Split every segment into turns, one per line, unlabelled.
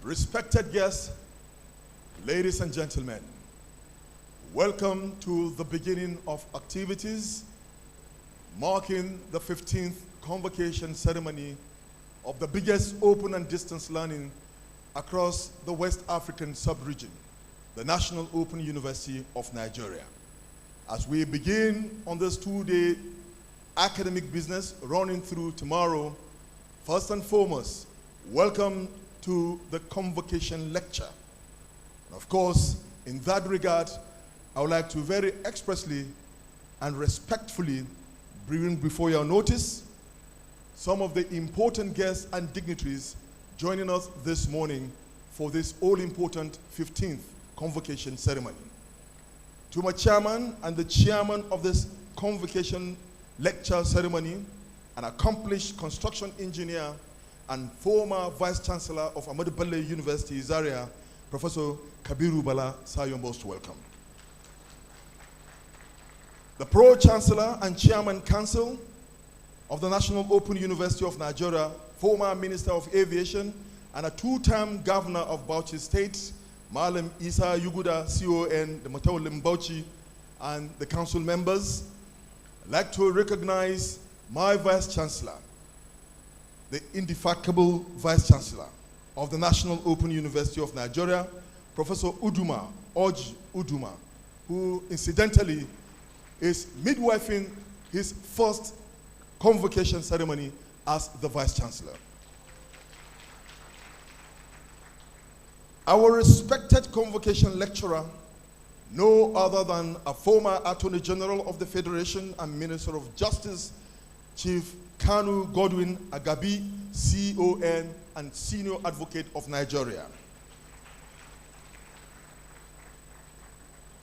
Respected guests, ladies and gentlemen, welcome to the beginning of activities marking the 15th Convocation ceremony of the biggest open and distance learning across the West African sub-region, the National Open University of Nigeria. As we begin on this two-day academic business running through tomorrow, first and foremost, welcome to the Convocation lecture. And of course, in that regard, I would like to very expressly and respectfully bring before your notice some of the important guests and dignitaries joining us this morning for this all-important 15th Convocation ceremony. To my chairman and the chairman of this Convocation lecture ceremony, an accomplished construction engineer and former Vice Chancellor of Ahmadu Bello University, Zaria, Professor Kabiru Bala, sir, you're most welcome. The Pro-Chancellor and Chairman Council of the National Open University of Nigeria, former Minister of Aviation, and a two-term Governor of Bauchi State, Malam Isa Yuguda, CON, the Matawalim Bauchi, and the council members. I'd like to recognize my Vice Chancellor, the indefatigable Vice Chancellor of the National Open University of Nigeria, Professor Uduma, Oji Uduma, who incidentally is midwifing his first convocation ceremony as the Vice Chancellor. Our respected convocation lecturer, no other than a former Attorney General of the Federation and Minister of Justice, Chief Kanu Agabi SAN, and Senior Advocate of Nigeria.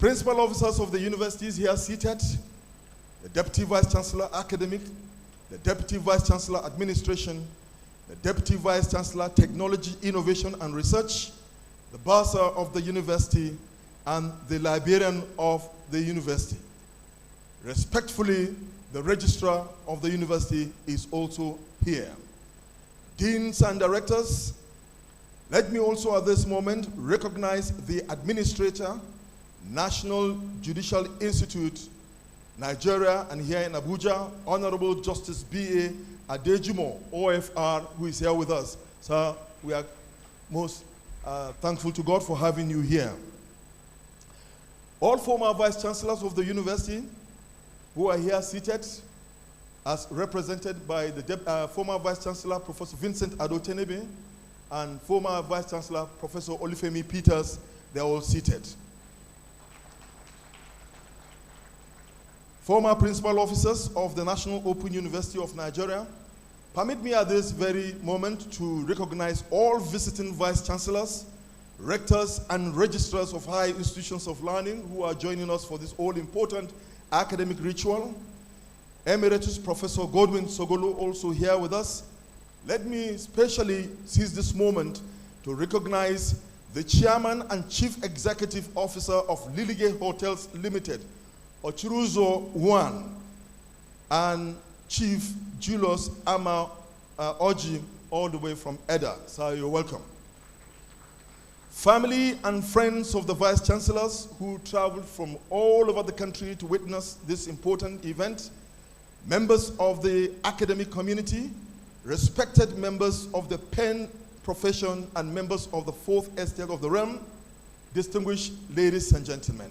Principal officers of the universities here seated, the Deputy Vice Chancellor Academic, the Deputy Vice Chancellor Administration, the Deputy Vice Chancellor Technology, Innovation and Research, the Bursar of the university, and the Librarian of the university. Respectfully, the Registrar of the university is also here. Deans and Directors, let me also at this moment recognize the Administrator, National Judicial Institute, Nigeria, and here in Abuja, Honorable Justice B.A. Adejumo, OFR, who is here with us. Sir, we are most thankful to God for having you here. All former Vice Chancellors of the university who are here seated, as represented by the former Vice Chancellor, Professor Vincent Adotenebe, and former Vice Chancellor, Professor Olufemi Peters, they're all seated. Former principal officers of the National Open University of Nigeria, permit me at this very moment to recognize all visiting vice chancellors, rectors, and registrars of high institutions of learning who are joining us for this all-important academic ritual. Emeritus Professor Godwin Sogolo also here with us. Let me especially seize this moment to recognize the Chairman and Chief Executive Officer of Lilige Hotels Limited, Ochiruzo One, and Chief Julius Ama Oji, all the way from Edda. So you're welcome. Family and friends of the Vice Chancellors who traveled from all over the country to witness this important event, members of the academic community, respected members of the pen profession, and members of the fourth estate of the realm, distinguished ladies and gentlemen.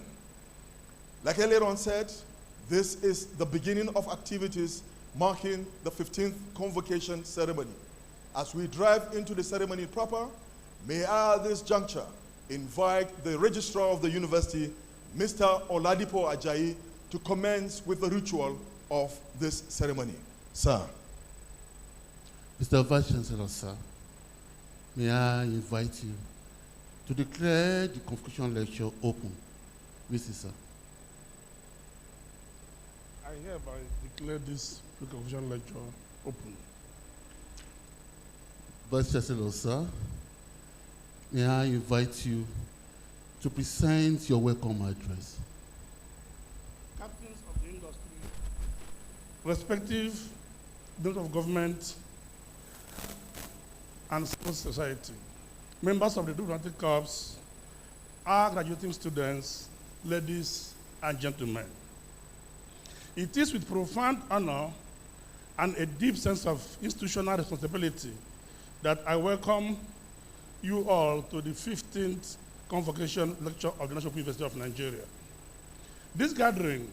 Like earlier on said, this is the beginning of activities marking the 15th Convocation ceremony. As we drive into the ceremony proper, may I at this juncture invite the Registrar of the University, Mr. Oladipo Ajayi, to commence with the ritual of this ceremony. Sir.
Mr. Vice Chancellor, sir, may I invite you to declare the Convocation lecture open. Mr. Sir.
I hereby declare this Convocation lecture open.
Vice Chancellor, sir, may I invite you to present your welcome address.
Captains of the industry, respective members of government and civil society, members of the diplomatic corps, our graduating students, ladies and gentlemen. It is with profound honor and a deep sense of institutional responsibility that I welcome you all to the 15th Convocation Lecture of the National University of Nigeria. This gathering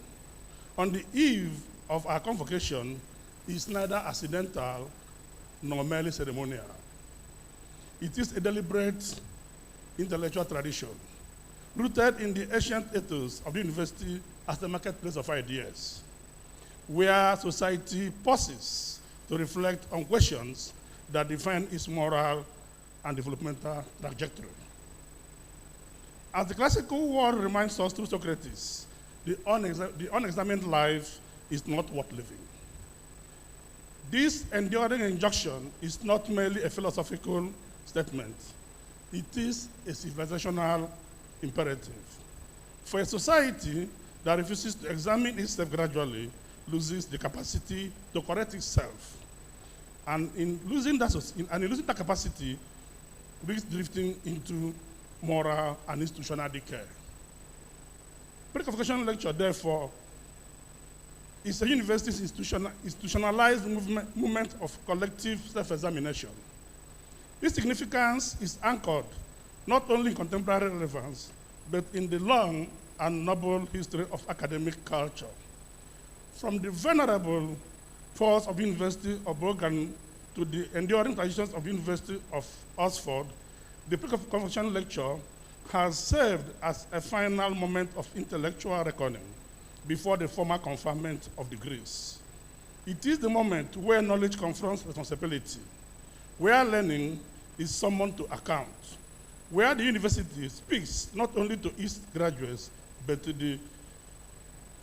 on the eve of our convocation is neither accidental nor merely ceremonial. It is a deliberate intellectual tradition rooted in the ancient ethos of the university as the marketplace of ideas, where society pauses to reflect on questions that define its moral and developmental trajectory. As the classical world reminds us through Socrates, the unexamined life is not worth living. This enduring injunction is not merely a philosophical statement, it is a civilizational imperative. For a society that refuses to examine itself gradually loses the capacity to correct itself. And in losing that capacity, risks drifting into moral and institutional decay. Pre-convocation lecture, therefore, is a university's institutionalized movement of collective self-examination. Its significance is anchored not only in contemporary relevance, but in the long and noble history of academic culture. From the venerable force of the University of Bergen to the enduring traditions of the University of Oxford, the pre-convocation lecture has served as a final moment of intellectual reckoning before the formal conferment of degrees. It is the moment where knowledge confronts responsibility, where learning is summoned to account, where the university speaks not only to its graduates, but to the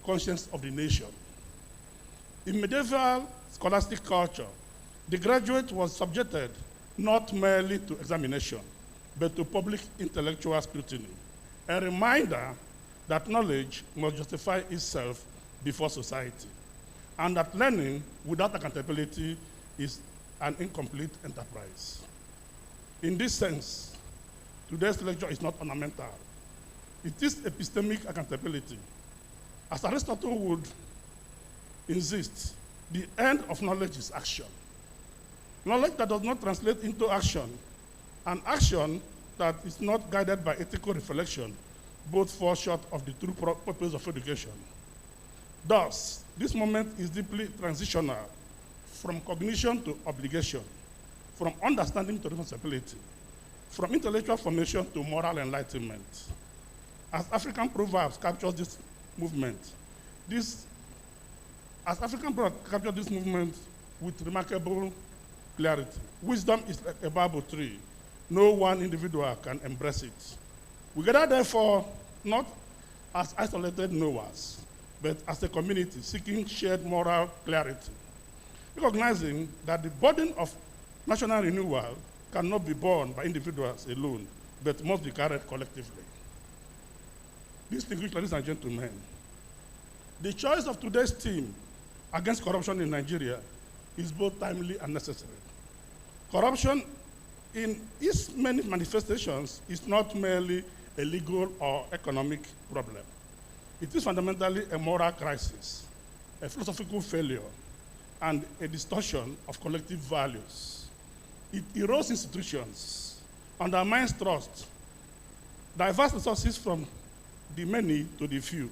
conscience of the nation. In medieval scholastic culture, the graduate was subjected not merely to examination, but to public intellectual scrutiny, a reminder that knowledge must justify itself before society, and that learning without accountability is an incomplete enterprise. In this sense, today's lecture is not ornamental. It is epistemic accountability. As Aristotle would insist, the end of knowledge is action. Knowledge that does not translate into action, an action that is not guided by ethical reflection, both fall short of the true purpose of education. Thus, this moment is deeply transitional from cognition to obligation, from understanding to responsibility, from intellectual formation to moral enlightenment. As African proverbs capture this movement, with remarkable clarity. Wisdom is like a Bible tree. No one individual can embrace it. We gather, therefore, not as isolated knowers, but as a community seeking shared moral clarity, recognizing that the burden of national renewal cannot be borne by individuals alone, but must be carried collectively. Distinguished ladies and gentlemen, the choice of today's theme against corruption in Nigeria is both timely and necessary. Corruption in its many manifestations is not merely a legal or economic problem. It is fundamentally a moral crisis, a philosophical failure, and a distortion of collective values. It erodes institutions, undermines trust, diverts resources from the many to the few,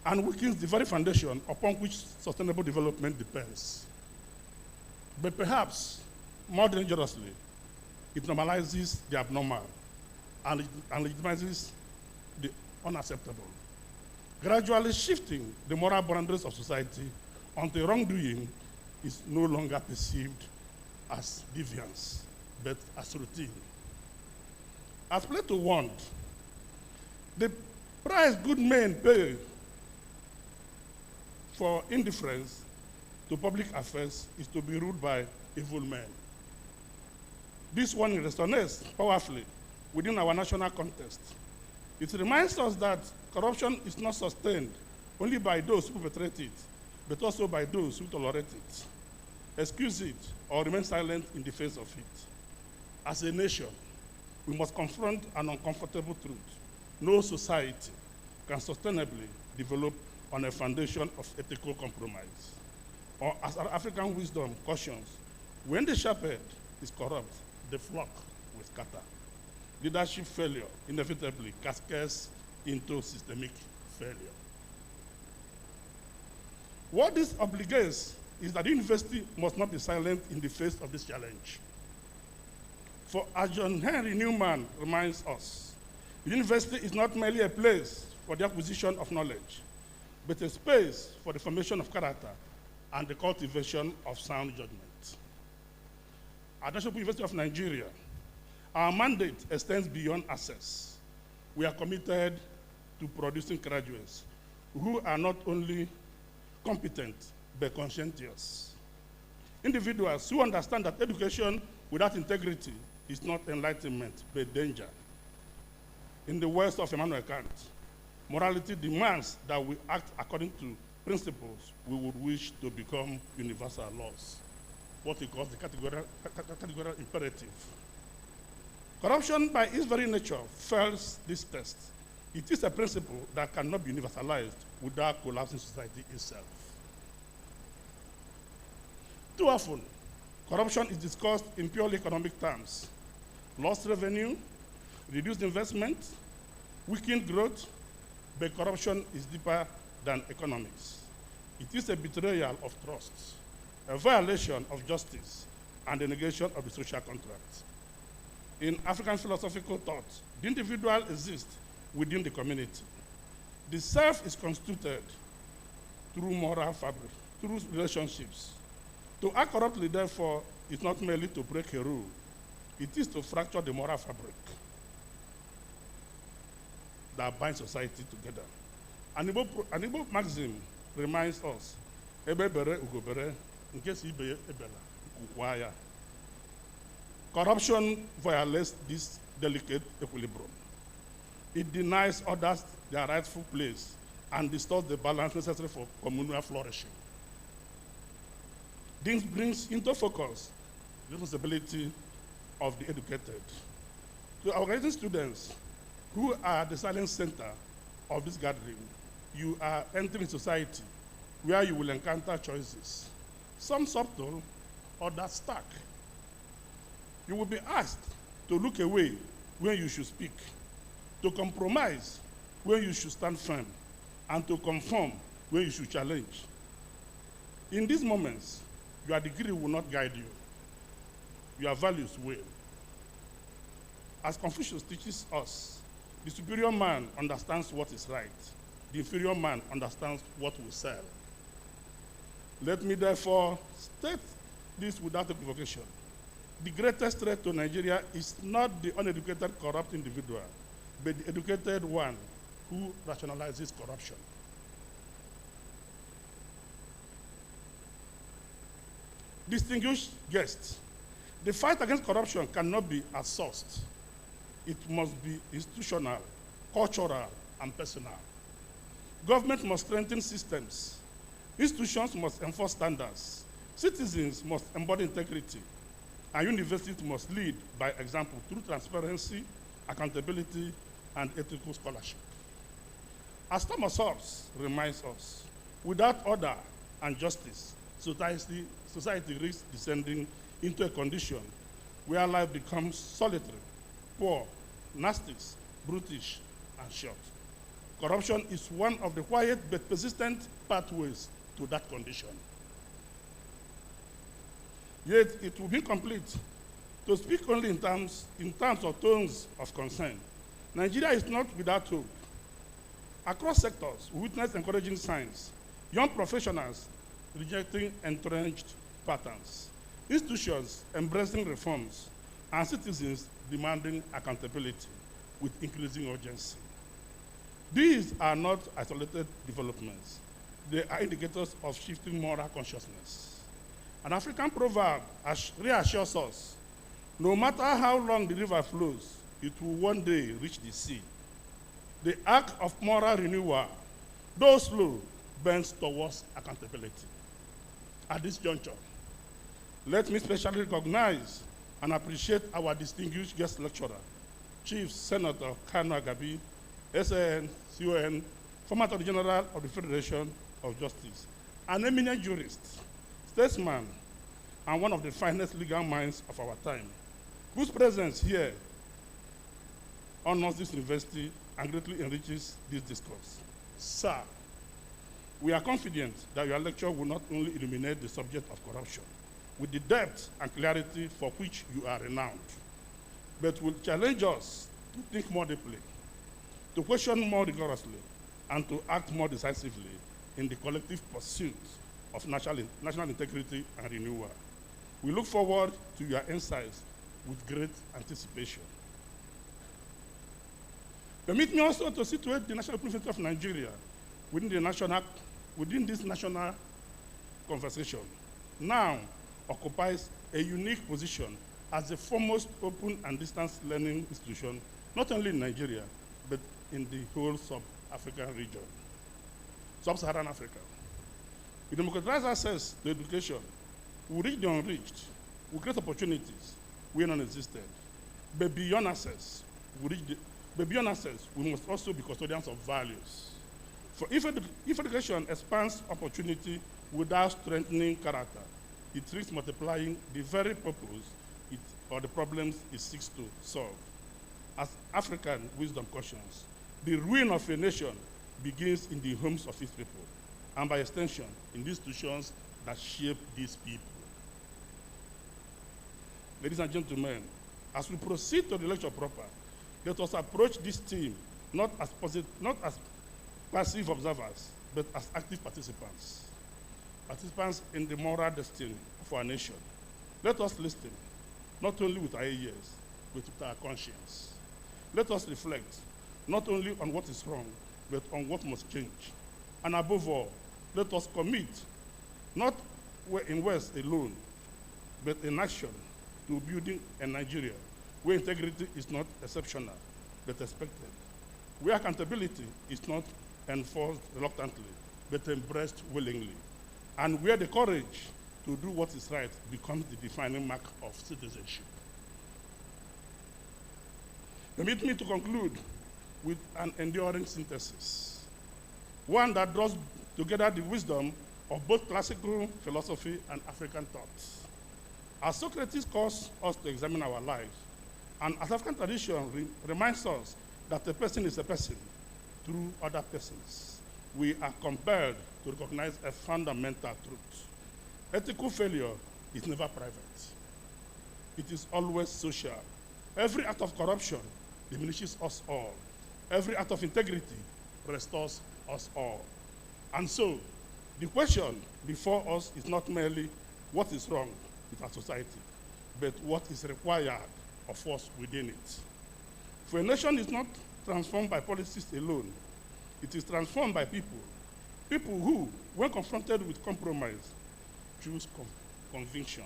and weakens the very foundation upon which sustainable development depends. But perhaps, more dangerously, it normalizes the abnormal and legitimizes the unacceptable, gradually shifting the moral boundaries of society until wrongdoing is no longer perceived as deviance, but as routine. As Plato warned, the price good men pay for indifference to public affairs is to be ruled by evil men. This one resonates powerfully within our national context. It reminds us that corruption is not sustained only by those who perpetrate it, but also by those who tolerate it, excuse it, or remain silent in the face of it. As a nation, we must confront an uncomfortable truth. No society can sustainably develop on a foundation of ethical compromise. Or as our African wisdom cautions, when the shepherd is corrupt, the flock will scatter. Leadership failure inevitably cascades into systemic failure. What this obligates is that the university must not be silent in the face of this challenge. For as John Henry Newman reminds us, the university is not merely a place for the acquisition of knowledge, but a space for the formation of character and the cultivation of sound judgment. At National University of Nigeria, our mandate extends beyond access. We are committed to producing graduates who are not only competent, but conscientious. Individuals who understand that education without integrity is not enlightenment, but danger. In the words of Immanuel Kant, morality demands that we act according to principles we would wish to become universal laws, what he calls the categorical imperative. Corruption, by its very nature, fails this test. It is a principle that cannot be universalized without collapsing society itself. Too often, corruption is discussed in purely economic terms. Lost revenue, reduced investment, weakened growth, but corruption is deeper than economics. It is a betrayal of trust, a violation of justice, and a negation of the social contract. In African philosophical thought, the individual exists within the community. The self is constituted through moral fabric, through relationships. To act corruptly, therefore, is not merely to break a rule, it is to fracture the moral fabric that binds society together. An Igbo maxim reminds us, Ebe bere ugobere, in case ibe ebela, ukwaya. Corruption violates this delicate equilibrium. It denies others their rightful place and distorts the balance necessary for communal flourishing. This brings into focus the responsibility of the educated. To our graduate students who are the silent center of this gathering, you are entering society where you will encounter choices, some subtle, others stark. You will be asked to look away when you should speak, to compromise when you should stand firm, and to conform when you should challenge. In these moments, your degree will not guide you. Your values will. As Confucius teaches us, the superior man understands what is right. The inferior man understands what will sell. Let me therefore state this without equivocation. The greatest threat to Nigeria is not the uneducated, corrupt individual, but the educated one who rationalizes corruption. Distinguished guests, the fight against corruption cannot be outsourced. It must be institutional, cultural, and personal. Government must strengthen systems. Institutions must enforce standards. Citizens must embody integrity. And universities must lead by example through transparency, accountability, and ethical scholarship. As Thomas Hobbes reminds us, without order and justice, society risks descending into a condition where life becomes solitary, poor, nasty, brutish, and short. Corruption is one of the quiet but persistent pathways to that condition. Yet it will be incomplete to speak only in terms or tones of concern. Nigeria is not without hope. Across sectors, we witness encouraging signs. Young professionals rejecting entrenched patterns, institutions embracing reforms, and citizens demanding accountability with increasing urgency. These are not isolated developments. They are indicators of shifting moral consciousness. An African proverb reassures us, no matter how long the river flows, it will one day reach the sea. The arc of moral renewal, though slow, bends towards accountability. At this juncture, let me specially recognize and appreciate our distinguished guest lecturer, Chief Senator Kanu Agabi SAN, CON, former Attorney General of the Federation of Justice, an eminent jurist, statesman, and one of the finest legal minds of our time, whose presence here honors this university and greatly enriches this discourse. Sir, we are confident that your lecture will not only illuminate the subject of corruption with the depth and clarity for which you are renowned, but will challenge us to think more deeply, to question more rigorously, and to act more decisively in the collective pursuit of national integrity and renewal. We look forward to your insights with great anticipation. Permit me also to situate the National University of Nigeria within this national conversation. Now occupies a unique position as the foremost open and distance learning institution, not only in Nigeria, but in the whole sub-African region, sub-Saharan Africa. We democratize access to education. We reach the unreached. We create opportunities where none existed. But beyond access, we must also be custodians of values. For if education expands opportunity without strengthening character, it risks multiplying the very purpose or the problems it seeks to solve. As African wisdom cautions, the ruin of a nation begins in the homes of its people, and by extension, in the institutions that shape these people. Ladies and gentlemen, as we proceed to the lecture proper, let us approach this theme not as passive observers, but as active participants in the moral destiny of our nation. Let us listen, not only with our ears, but with our conscience. Let us reflect, not only on what is wrong, but on what must change. And above all, let us commit, not in words alone, but in action, to building a Nigeria where integrity is not exceptional, but expected, where accountability is not enforced reluctantly, but embraced willingly, and where the courage to do what is right becomes the defining mark of citizenship. Permit me to conclude with an enduring synthesis, one that draws together the wisdom of both classical philosophy and African thoughts. As Socrates calls us to examine our lives, and as African tradition reminds us that a person is a person through other persons, we are compelled to recognize a fundamental truth. Ethical failure is never private. It is always social. Every act of corruption diminishes us all. Every act of integrity restores us all. And so, the question before us is not merely what is wrong with our society, but what is required of us within it. For a nation is not transformed by policies alone. It is transformed by people. People who, when confronted with compromise, choose conviction.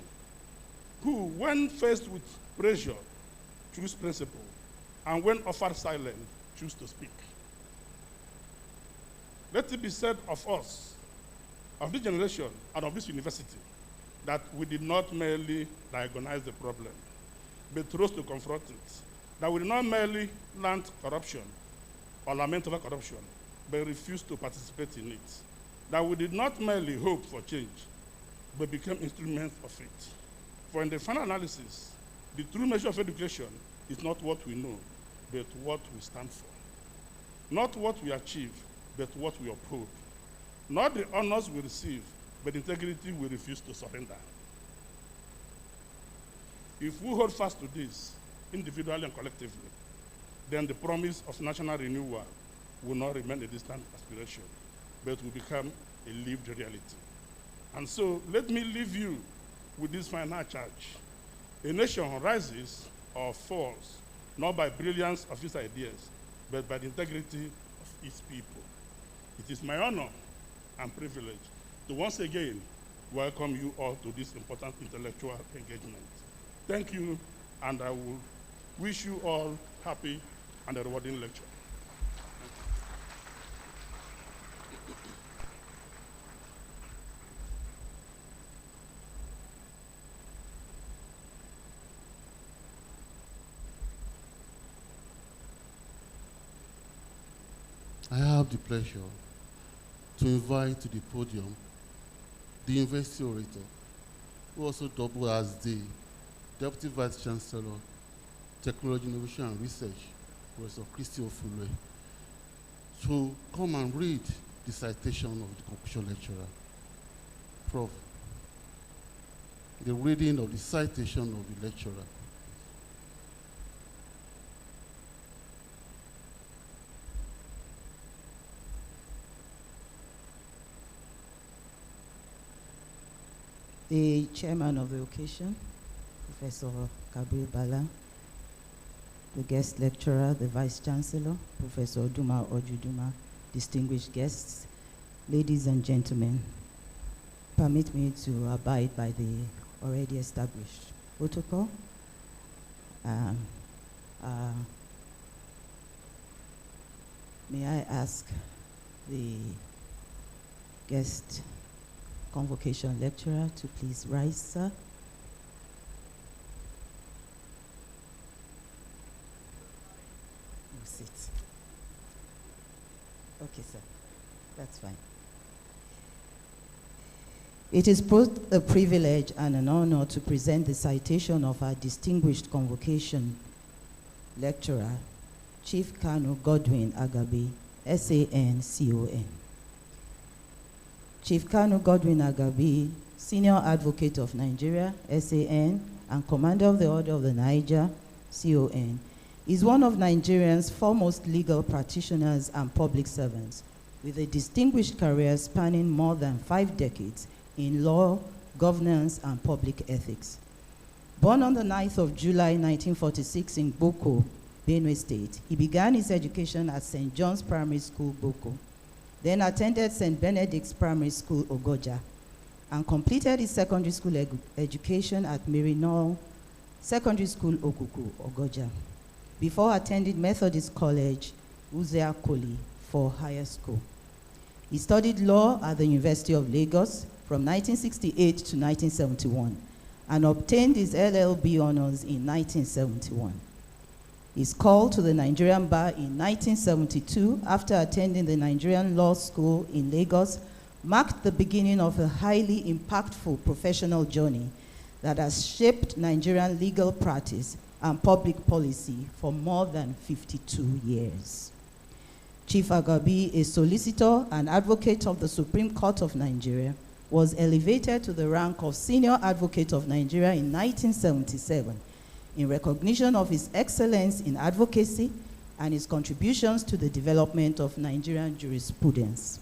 Who, when faced with pressure, choose principle. And when offered silence, choose to speak. Let it be said of us, of this generation and of this university, that we did not merely diagnose the problem, but rose to confront it. That we did not merely lament corruption or lament over corruption, but refused to participate in it. That we did not merely hope for change, but became instruments of it. For in the final analysis, the true measure of education is not what we know, but what we stand for. Not what we achieve, but what we uphold. Not the honors we receive, but integrity we refuse to surrender. If we hold fast to this, individually and collectively, then the promise of national renewal will not remain a distant aspiration, but will become a lived reality. And so, let me leave you with this final charge. A nation rises or falls, not by brilliance of its ideas, but by the integrity of its people. It is my honor and privilege to once again welcome you all to this important intellectual engagement. Thank you, and I will wish you all happy and a rewarding lecture.
I have the pleasure to invite to the podium the University Orator, who also doubled as the Deputy Vice Chancellor, Technology, Innovation and Research, Professor Christy Ofulwe, to come and read the citation of the conclusion lecturer. Prof, the reading of the citation of the lecturer.
The chairman of the occasion, Professor Gabriel Bala, the guest lecturer, the vice chancellor, Professor Duma Ojuduma, distinguished guests, ladies and gentlemen, permit me to abide by the already established protocol. May I ask the guest convocation lecturer to please rise, sir. You sit. Okay, sir. That's fine. It is both a privilege and an honor to present the citation of our distinguished convocation lecturer, Chief Kanu Agabi SAN CON. Chief Kanu Agabi, Senior Advocate of Nigeria, SAN, and Commander of the Order of the Niger, CON, is one of Nigeria's foremost legal practitioners and public servants, with a distinguished career spanning more than 5 decades in law, governance, and public ethics. Born on the 9th of July 1946 in Boko, Benue State, he began his education at St. John's Primary School, Boko, then attended St. Benedict's Primary School, Ogoja, and completed his secondary school education at Mirinol Secondary School, Okuku, Ogoja, before attending Methodist College, Uzea Koli, for higher school. He studied law at the University of Lagos from 1968 to 1971 and obtained his LLB honors in 1971. He's called to the Nigerian bar in 1972 after attending the Nigerian Law School in Lagos, marked the beginning of a highly impactful professional journey that has shaped Nigerian legal practice and public policy for more than 52 years. Chief Agabi, a solicitor and advocate of the Supreme Court of Nigeria, was elevated to the rank of Senior Advocate of Nigeria in 1977 in recognition of his excellence in advocacy and his contributions to the development of Nigerian jurisprudence.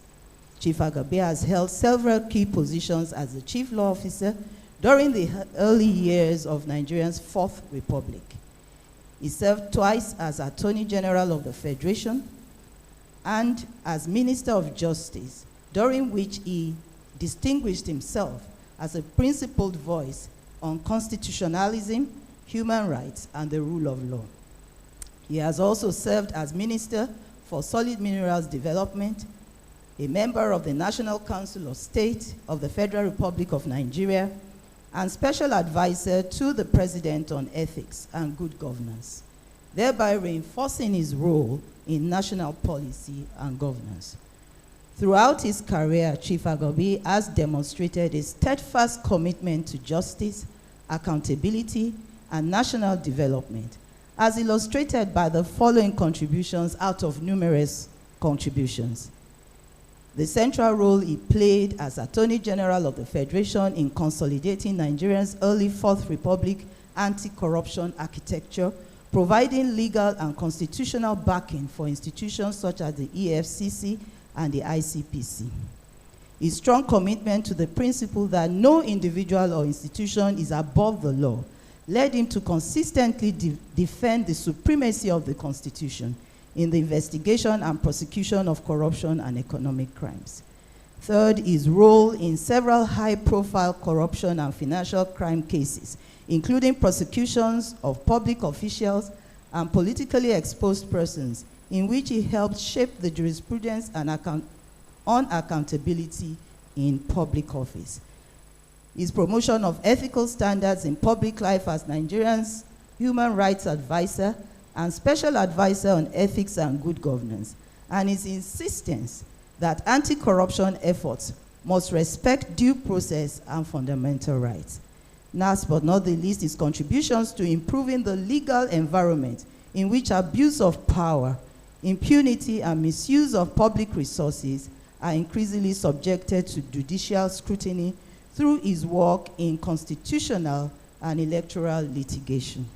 Chief Agabi has held several key positions as the Chief Law Officer during the early years of Nigeria's Fourth Republic. He served twice as Attorney General of the Federation and as Minister of Justice, during which he distinguished himself as a principled voice on constitutionalism, human rights, and the rule of law. He has also served as Minister for Solid Minerals Development, a member of the National Council of State of the Federal Republic of Nigeria, and Special Advisor to the President on Ethics and Good Governance, thereby reinforcing his role in national policy and governance. Throughout his career, Chief Agabi has demonstrated a steadfast commitment to justice, accountability, and national development, as illustrated by the following contributions out of numerous contributions. The central role he played as Attorney General of the Federation in consolidating Nigeria's early Fourth Republic anti-corruption architecture, providing legal and constitutional backing for institutions such as the EFCC and the ICPC. His strong commitment to the principle that no individual or institution is above the law led him to consistently defend the supremacy of the Constitution in the investigation and prosecution of corruption and economic crimes. Third, his role in several high-profile corruption and financial crime cases, including prosecutions of public officials and politically exposed persons, in which he helped shape the jurisprudence and on accountability in public office. His promotion of ethical standards in public life as Nigeria's human rights advisor and special advisor on ethics and good governance, and his insistence that anti-corruption efforts must respect due process and fundamental rights. Last but not the least, his contributions to improving the legal environment in which abuse of power, impunity, and misuse of public resources are increasingly subjected to judicial scrutiny through his work in constitutional and electoral litigation.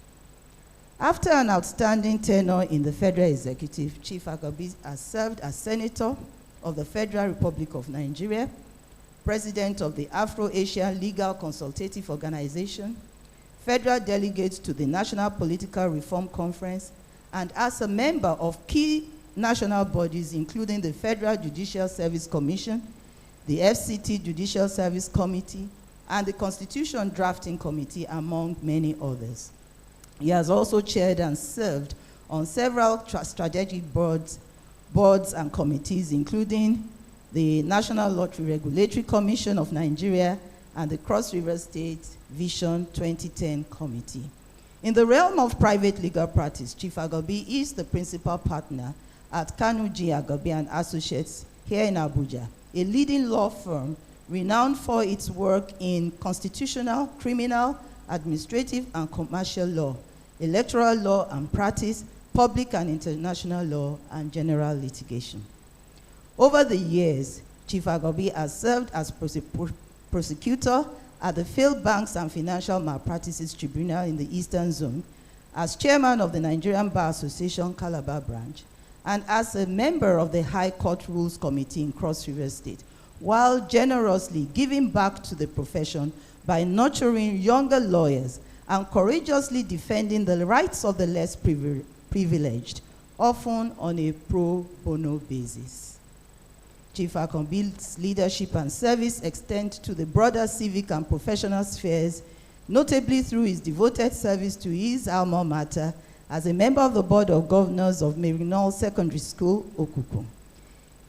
After an outstanding tenure in the Federal Executive, Chief Agabi has served as Senator of the Federal Republic of Nigeria, President of the Afro-Asian Legal Consultative Organization, Federal Delegate to the National Political Reform Conference, and as a member of key national bodies including the Federal Judicial Service Commission, the FCT Judicial Service Committee, and the Constitution Drafting Committee, among many others. He has also chaired and served on several strategic boards and committees, including the National Lottery Regulatory Commission of Nigeria and the Cross River State Vision 2010 Committee. In the realm of private legal practice, Chief Agabi is the principal partner at Kanu Agabi and Associates here in Abuja, a leading law firm renowned for its work in constitutional, criminal, administrative, and commercial law, electoral law and practice, public and international law, and general litigation. Over the years, Chief Agabi has served as prosecutor at the Failed Banks and Financial Malpractices Tribunal in the Eastern Zone, as chairman of the Nigerian Bar Association Calabar branch, and as a member of the High Court Rules Committee in Cross River State, while generously giving back to the profession by nurturing younger lawyers and courageously defending the rights of the less privileged, often on a pro bono basis. Chief Agabi's leadership and service extend to the broader civic and professional spheres, notably through his devoted service to his alma mater as a member of the Board of Governors of Merinol Secondary School, Okuku.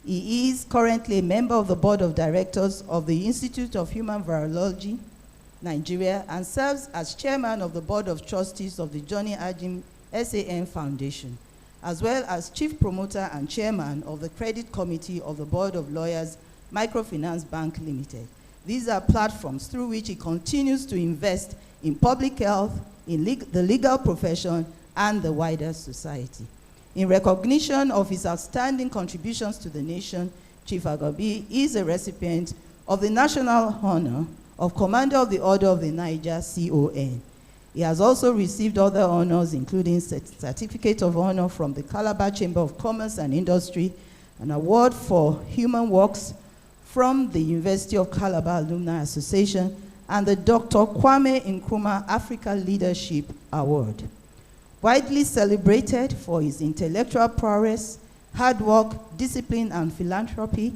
He is currently a member of the Board of Directors of the Institute of Human Virology, Nigeria, and serves as chairman of the Board of Trustees of the Johnny Ajim SAN Foundation, as well as chief promoter and chairman of the Credit Committee of the Board of Lawyers, Microfinance Bank Limited. These are platforms through which he continues to invest in public health, in the legal profession, and the wider society. In recognition of his outstanding contributions to the nation, Chief Agabi is a recipient of the national honor of Commander of the Order of the Niger, CON. He has also received other honors, including Certificate of Honor from the Calabar Chamber of Commerce and Industry, an award for human works from the University of Calabar Alumni Association, and the Dr. Kwame Nkrumah Africa Leadership Award. Widely celebrated for his intellectual prowess, hard work, discipline, and philanthropy,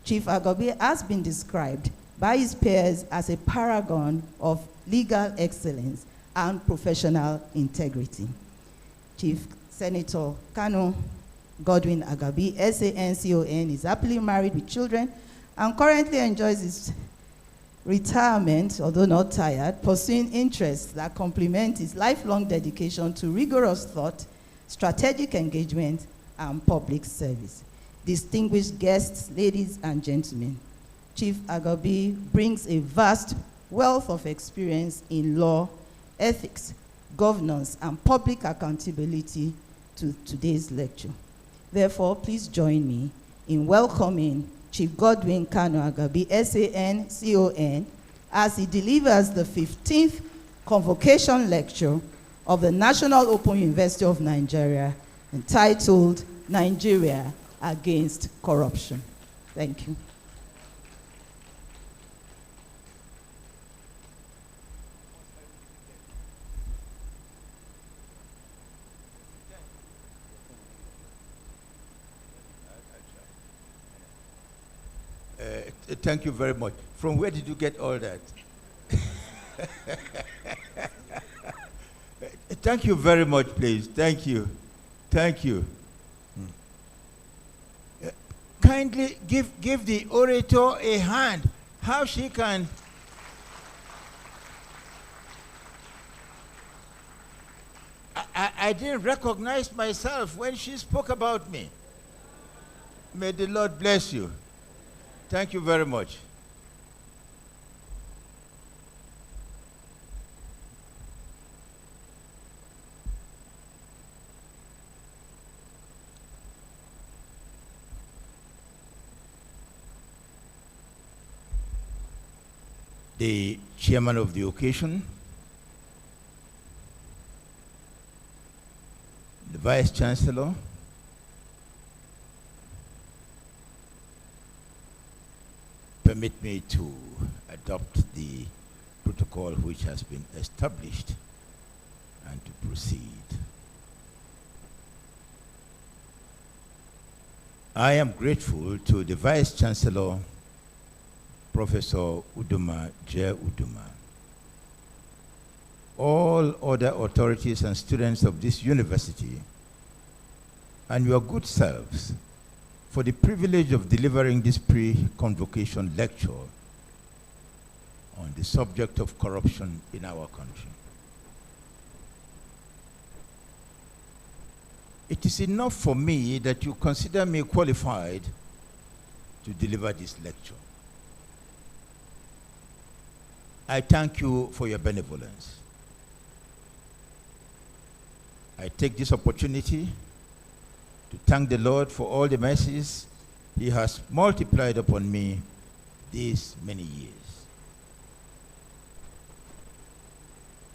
Chief Agabi has been described by his peers as a paragon of legal excellence and professional integrity. Chief Senator Kanu Agabi SAN is happily married with children and currently enjoys his retirement, although not tired, pursuing interests that complement his lifelong dedication to rigorous thought, strategic engagement, and public service. Distinguished guests, ladies and gentlemen, Chief Agabi brings a vast wealth of experience in law, ethics, governance, and public accountability to today's lecture. Therefore, please join me in welcoming Chief Kanu Agabi SAN CON as he delivers the 15th Convocation lecture of the National Open University of Nigeria entitled Nigeria Against Corruption. Thank you.
Thank you very much. From where did you get all that? Thank you very much, please. Thank you. Thank you. Kindly give the orator a hand. How she can... I didn't recognize myself when she spoke about me. May the Lord bless you. Thank you very much. The chairman of the occasion, the vice chancellor, permit me to adopt the protocol which has been established and to proceed. I am grateful to the vice chancellor, Professor Uduma J. Uduma, all other authorities and students of this university, and your good selves for the privilege of delivering this pre-convocation lecture on the subject of corruption in our country. It is enough for me that you consider me qualified to deliver this lecture. I thank you for your benevolence. I take this opportunity to thank the Lord for all the mercies He has multiplied upon me these many years.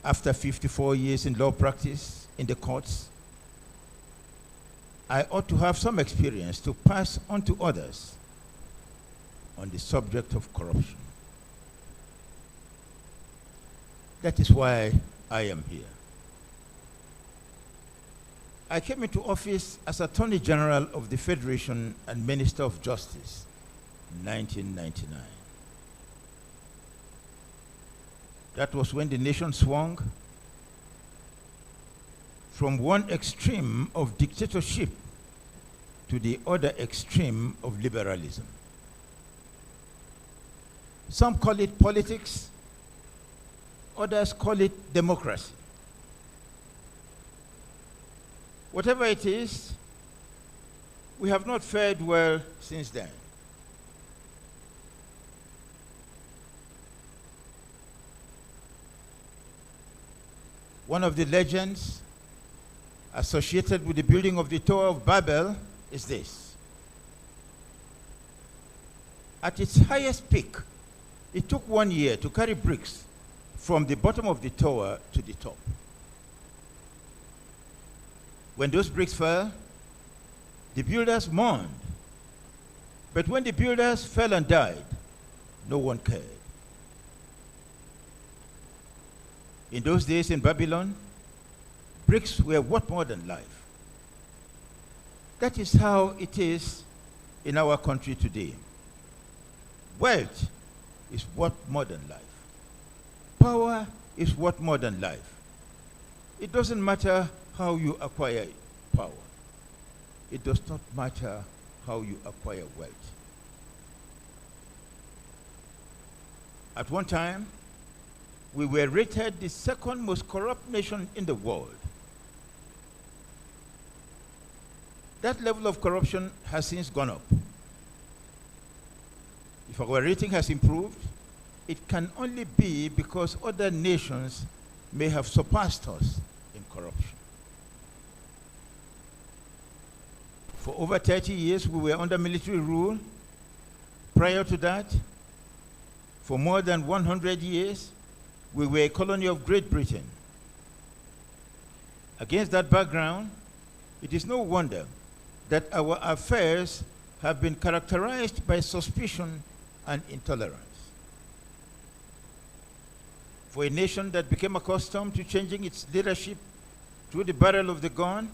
After 54 years in law practice in the courts, I ought to have some experience to pass on to others on the subject of corruption. That is why I am here. I came into office as Attorney General of the Federation and Minister of Justice in 1999. That was when the nation swung from one extreme of dictatorship to the other extreme of liberalism. Some call it politics, others call it democracy. Whatever it is, we have not fared well since then. One of the legends associated with the building of the Tower of Babel is this. At its highest peak, it took 1 year to carry bricks from the bottom of the tower to the top. When those bricks fell, the builders mourned. But when the builders fell and died, no one cared. In those days in Babylon, bricks were worth more than life. That is how it is in our country today. Wealth is worth more than life. Power is worth more than life. It doesn't matter how you acquire power. It does not matter how you acquire wealth. At one time, we were rated the second most corrupt nation in the world. That level of corruption has since gone up. If our rating has improved, it can only be because other nations may have surpassed us in corruption. For over 30 years, we were under military rule. Prior to that, for more than 100 years, we were a colony of Great Britain. Against that background, it is no wonder that our affairs have been characterized by suspicion and intolerance. For a nation that became accustomed to changing its leadership through the barrel of the gun,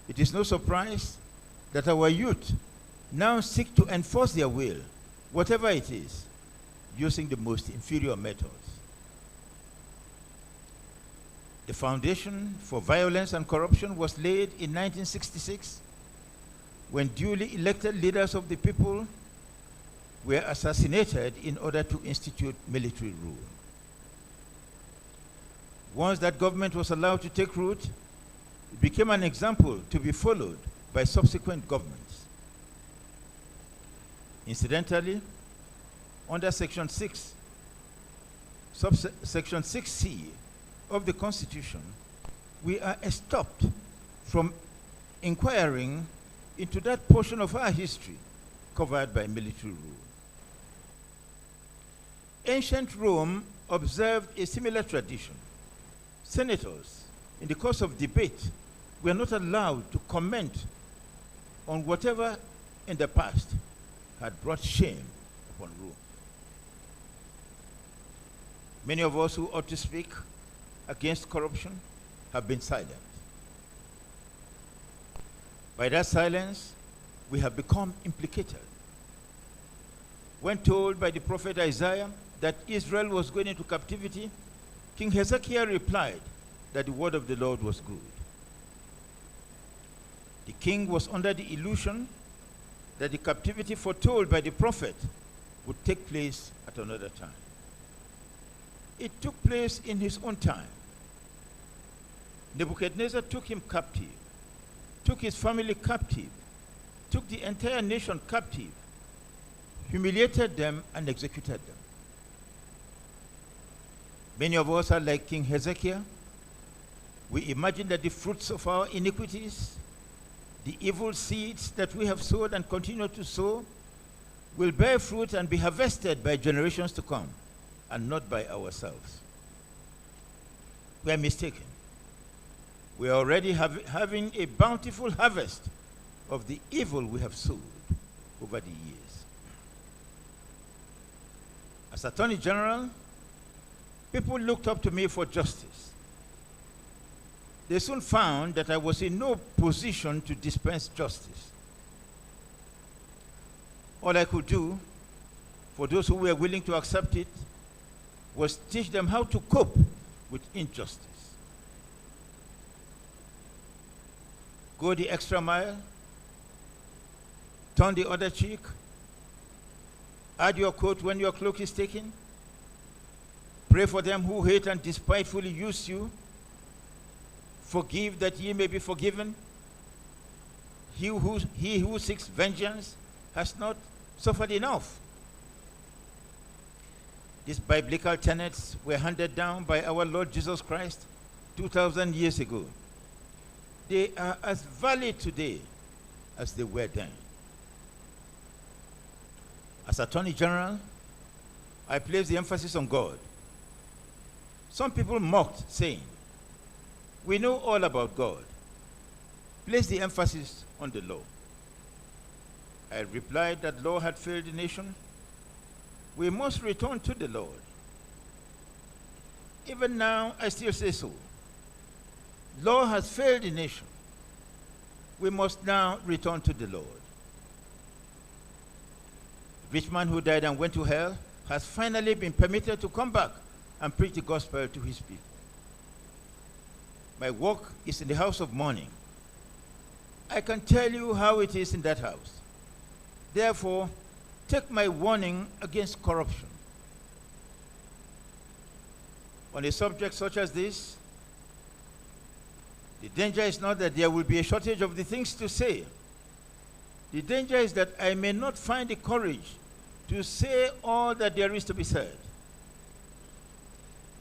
it is no surprise that our youth now seek to enforce their will, whatever it is, using the most inferior methods. The foundation for violence and corruption was laid in 1966 when duly elected leaders of the people were assassinated in order to institute military rule. Once that government was allowed to take root, it became an example to be followed by subsequent governments. Incidentally, under Section 6, subsection 6C of the Constitution, we are stopped from inquiring into that portion of our history covered by military rule. Ancient Rome observed a similar tradition. Senators, in the course of debate, were not allowed to comment on whatever in the past had brought shame upon Rome. Many of us who ought to speak against corruption have been silent. By that silence, we have become implicated. When told by the prophet Isaiah that Israel was going into captivity, King Hezekiah replied that the word of the Lord was good. The king was under the illusion that the captivity foretold by the prophet would take place at another time. It took place in his own time. Nebuchadnezzar took him captive, took his family captive, took the entire nation captive, humiliated them, and executed them. Many of us are like King Hezekiah. We imagine that the fruits of our iniquities, the evil seeds that we have sowed and continue to sow, will bear fruit and be harvested by generations to come, and not by ourselves. We are mistaken. We are already having a bountiful harvest of the evil we have sowed over the years. As Attorney General, people looked up to me for justice. They soon found that I was in no position to dispense justice. All I could do, for those who were willing to accept it, was teach them how to cope with injustice. Go the extra mile, turn the other cheek, add your coat when your cloak is taken, pray for them who hate and despitefully use you, forgive that ye may be forgiven. He who seeks vengeance has not suffered enough. These biblical tenets were handed down by our Lord Jesus Christ 2,000 years ago. They are as valid today as they were then. As Attorney General, I place the emphasis on God. Some people mocked, saying, "We know all about God. Place the emphasis on the law." I replied that law had failed the nation. We must return to the Lord. Even now, I still say so. Law has failed the nation. We must now return to the Lord. The rich man who died and went to hell has finally been permitted to come back and preach the gospel to his people. My work is in the house of mourning. I can tell you how it is in that house. Therefore, take my warning against corruption. On a subject such as this, the danger is not that there will be a shortage of the things to say. The danger is that I may not find the courage to say all that there is to be said.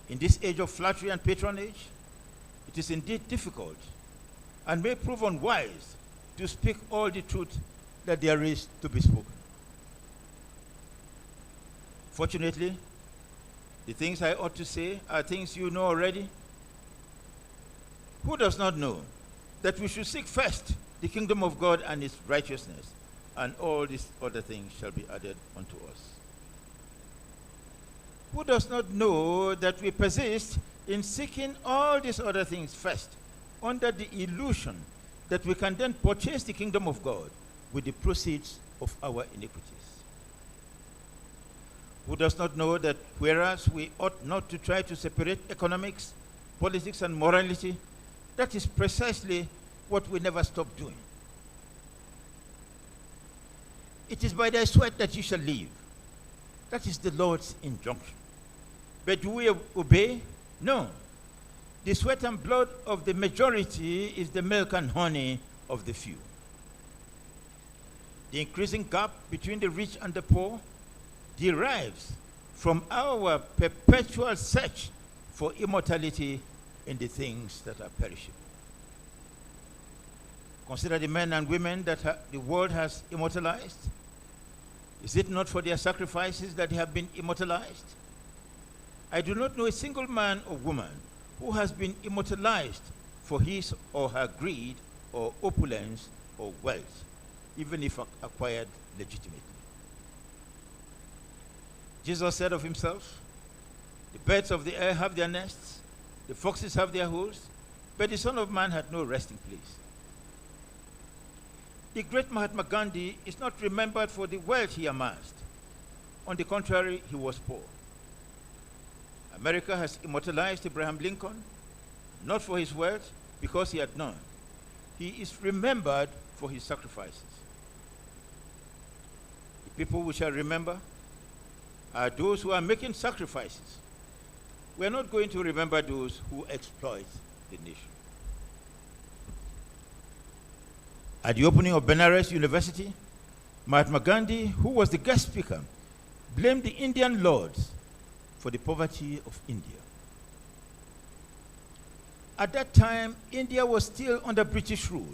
In this age of flattery and patronage, it is indeed difficult and may prove unwise to speak all the truth that there is to be spoken. Fortunately, the things I ought to say are things you know already. Who does not know that we should seek first the kingdom of God and its righteousness, and all these other things shall be added unto us? Who does not know that we persist in seeking all these other things first, under the illusion that we can then purchase the kingdom of God with the proceeds of our iniquities? Who does not know that whereas we ought not to try to separate economics, politics, and morality, that is precisely what we never stop doing? It is by thy sweat that you shall live. That is the Lord's injunction. But do we obey? No. The sweat and blood of the majority is the milk and honey of the few. The increasing gap between the rich and the poor derives from our perpetual search for immortality in the things that are perishable. Consider the men and women that the world has immortalized. Is it not for their sacrifices that they have been immortalized? I do not know a single man or woman who has been immortalized for his or her greed or opulence or wealth, even if acquired legitimately. Jesus said of himself, "The birds of the air have their nests, the foxes have their holes, but the Son of Man had no resting place." The great Mahatma Gandhi is not remembered for the wealth he amassed. On the contrary, he was poor. America has immortalized Abraham Lincoln, not for his wealth, because he had none. He is remembered for his sacrifices. The people we shall remember are those who are making sacrifices. We are not going to remember those who exploit the nation. At the opening of Benares University, Mahatma Gandhi, who was the guest speaker, blamed the Indian lords for the poverty of India. At that time, India was still under British rule,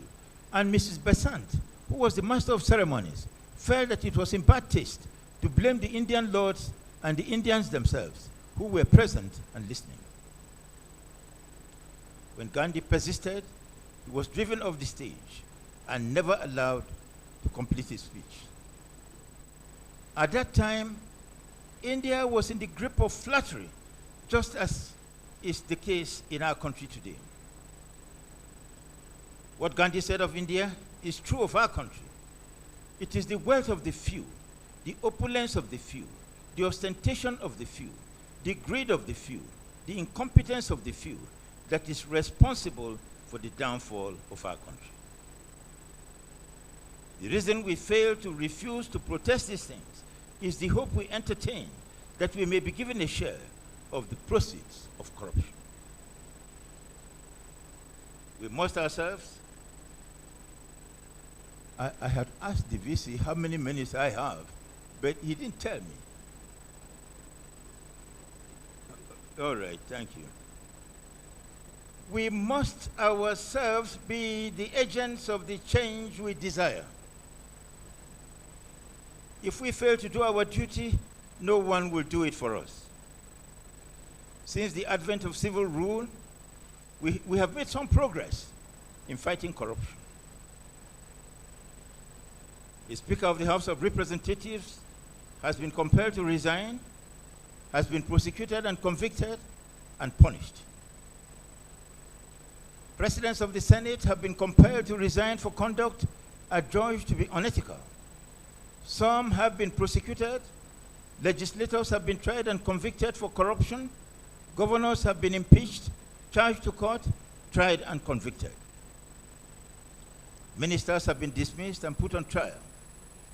and Mrs. Besant, who was the master of ceremonies, felt that it was in bad taste to blame the Indian lords and the Indians themselves, who were present and listening. When Gandhi persisted, he was driven off the stage and never allowed to complete his speech. At that time, India was in the grip of flattery, just as is the case in our country today. What Gandhi said of India is true of our country. It is the wealth of the few, the opulence of the few, the ostentation of the few, the greed of the few, the incompetence of the few that is responsible for the downfall of our country. The reason we fail to refuse to protest these things is the hope we entertain that we may be given a share of the proceeds of corruption. We must ourselves. I had asked the VC how many minutes I have, but he didn't tell me. All right, thank you. We must ourselves be the agents of the change we desire. If we fail to do our duty, no one will do it for us. Since the advent of civil rule, we have made some progress in fighting corruption. The Speaker of the House of Representatives has been compelled to resign, has been prosecuted and convicted and punished. Presidents of the Senate have been compelled to resign for conduct adjudged to be unethical. Some have been prosecuted. Legislators have been tried and convicted for corruption. Governors have been impeached, charged to court, tried and convicted. Ministers have been dismissed and put on trial.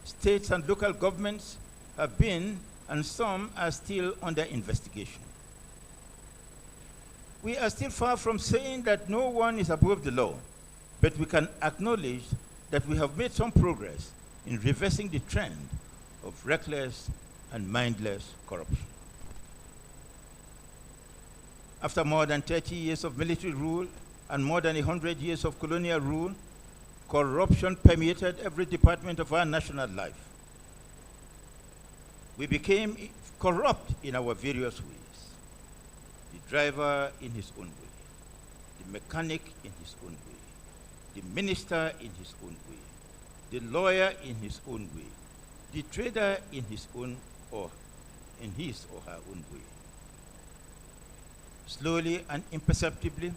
States and local governments have been, and some are still under investigation. We are still far from saying that no one is above the law, but we can acknowledge that we have made some progress in reversing the trend of reckless and mindless corruption. After more than 30 years of military rule and more than 100 years of colonial rule, corruption permeated every department of our national life. We became corrupt in our various ways. The driver in his own way, the mechanic in his own way, the minister in his own way, the lawyer in his own way, the trader in his own or in his or her own way. Slowly and imperceptibly,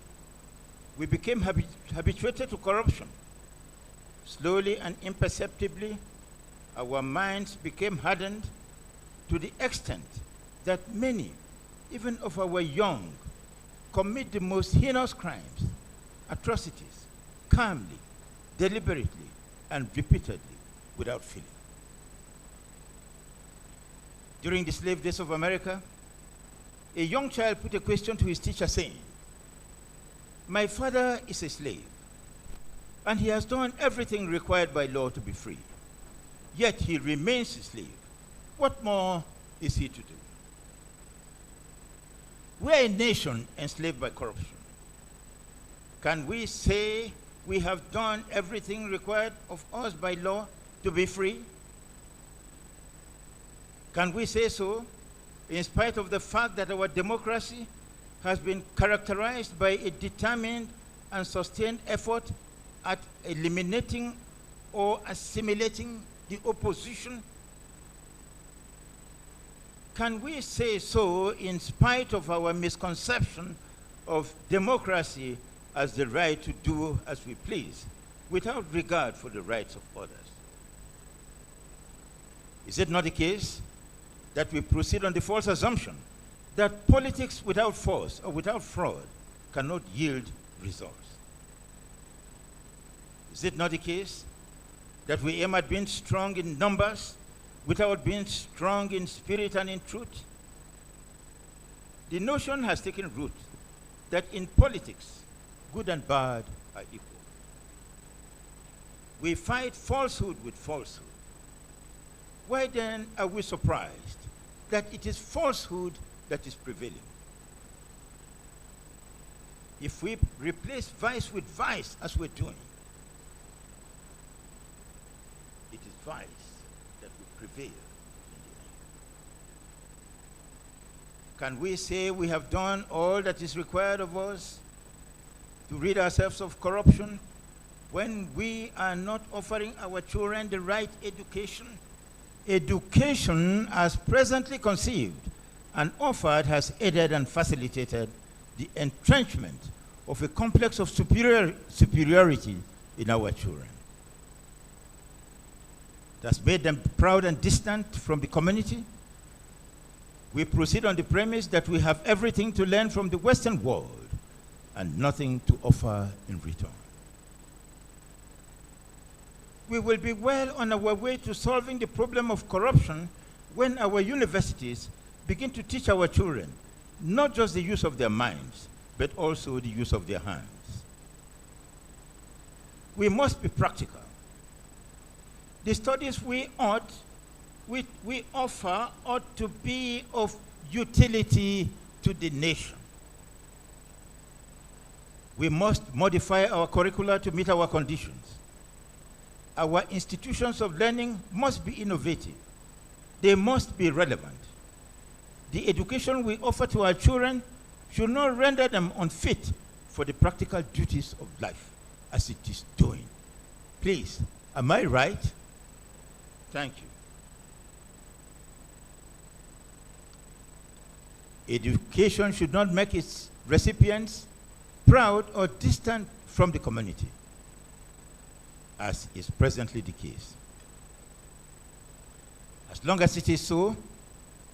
we became habituated to corruption. Slowly and imperceptibly, our minds became hardened to the extent that many, even of our young, commit the most heinous crimes, atrocities, calmly, deliberately, and repeatedly, without feeling. During the slave days of America, a young child put a question to his teacher saying, "My father is a slave, and he has done everything required by law to be free. yet he remains a slave. What more is he to do? We are a nation enslaved by corruption. Can we say we have done everything required of us by law to be free? Can we say so in spite of the fact that our democracy has been characterized by a determined and sustained effort at eliminating or assimilating the opposition? Can we say so in spite of our misconception of democracy as the right to do as we please, without regard for the rights of others? Is it not the case that we proceed on the false assumption that politics without force or without fraud cannot yield results? Is it not the case that we aim at being strong in numbers without being strong in spirit and in truth? The notion has taken root that in politics, good and bad are equal. We fight falsehood with falsehood. Why then are we surprised that it is falsehood that is prevailing? If we replace vice with vice, as we're doing, it is vice that will prevail in the end. Can we say we have done all that is required of us to rid ourselves of corruption when we are not offering our children the right education? Education, as presently conceived and offered, has aided and facilitated the entrenchment of a complex of superiority in our children. It has made them proud and distant from the community. We proceed on the premise that we have everything to learn from the Western world and nothing to offer in return. We will be well on our way to solving the problem of corruption when our universities begin to teach our children not just the use of their minds, but also the use of their hands. We must be practical. The studies we offer ought to be of utility to the nation. We must modify our curricula to meet our conditions. Our institutions of learning must be innovative. They must be relevant. The education we offer to our children should not render them unfit for the practical duties of life, as it is doing. Please, am I right? Thank you. Education should not make its recipients proud or distant from the community, as is presently the case. As long as it is so,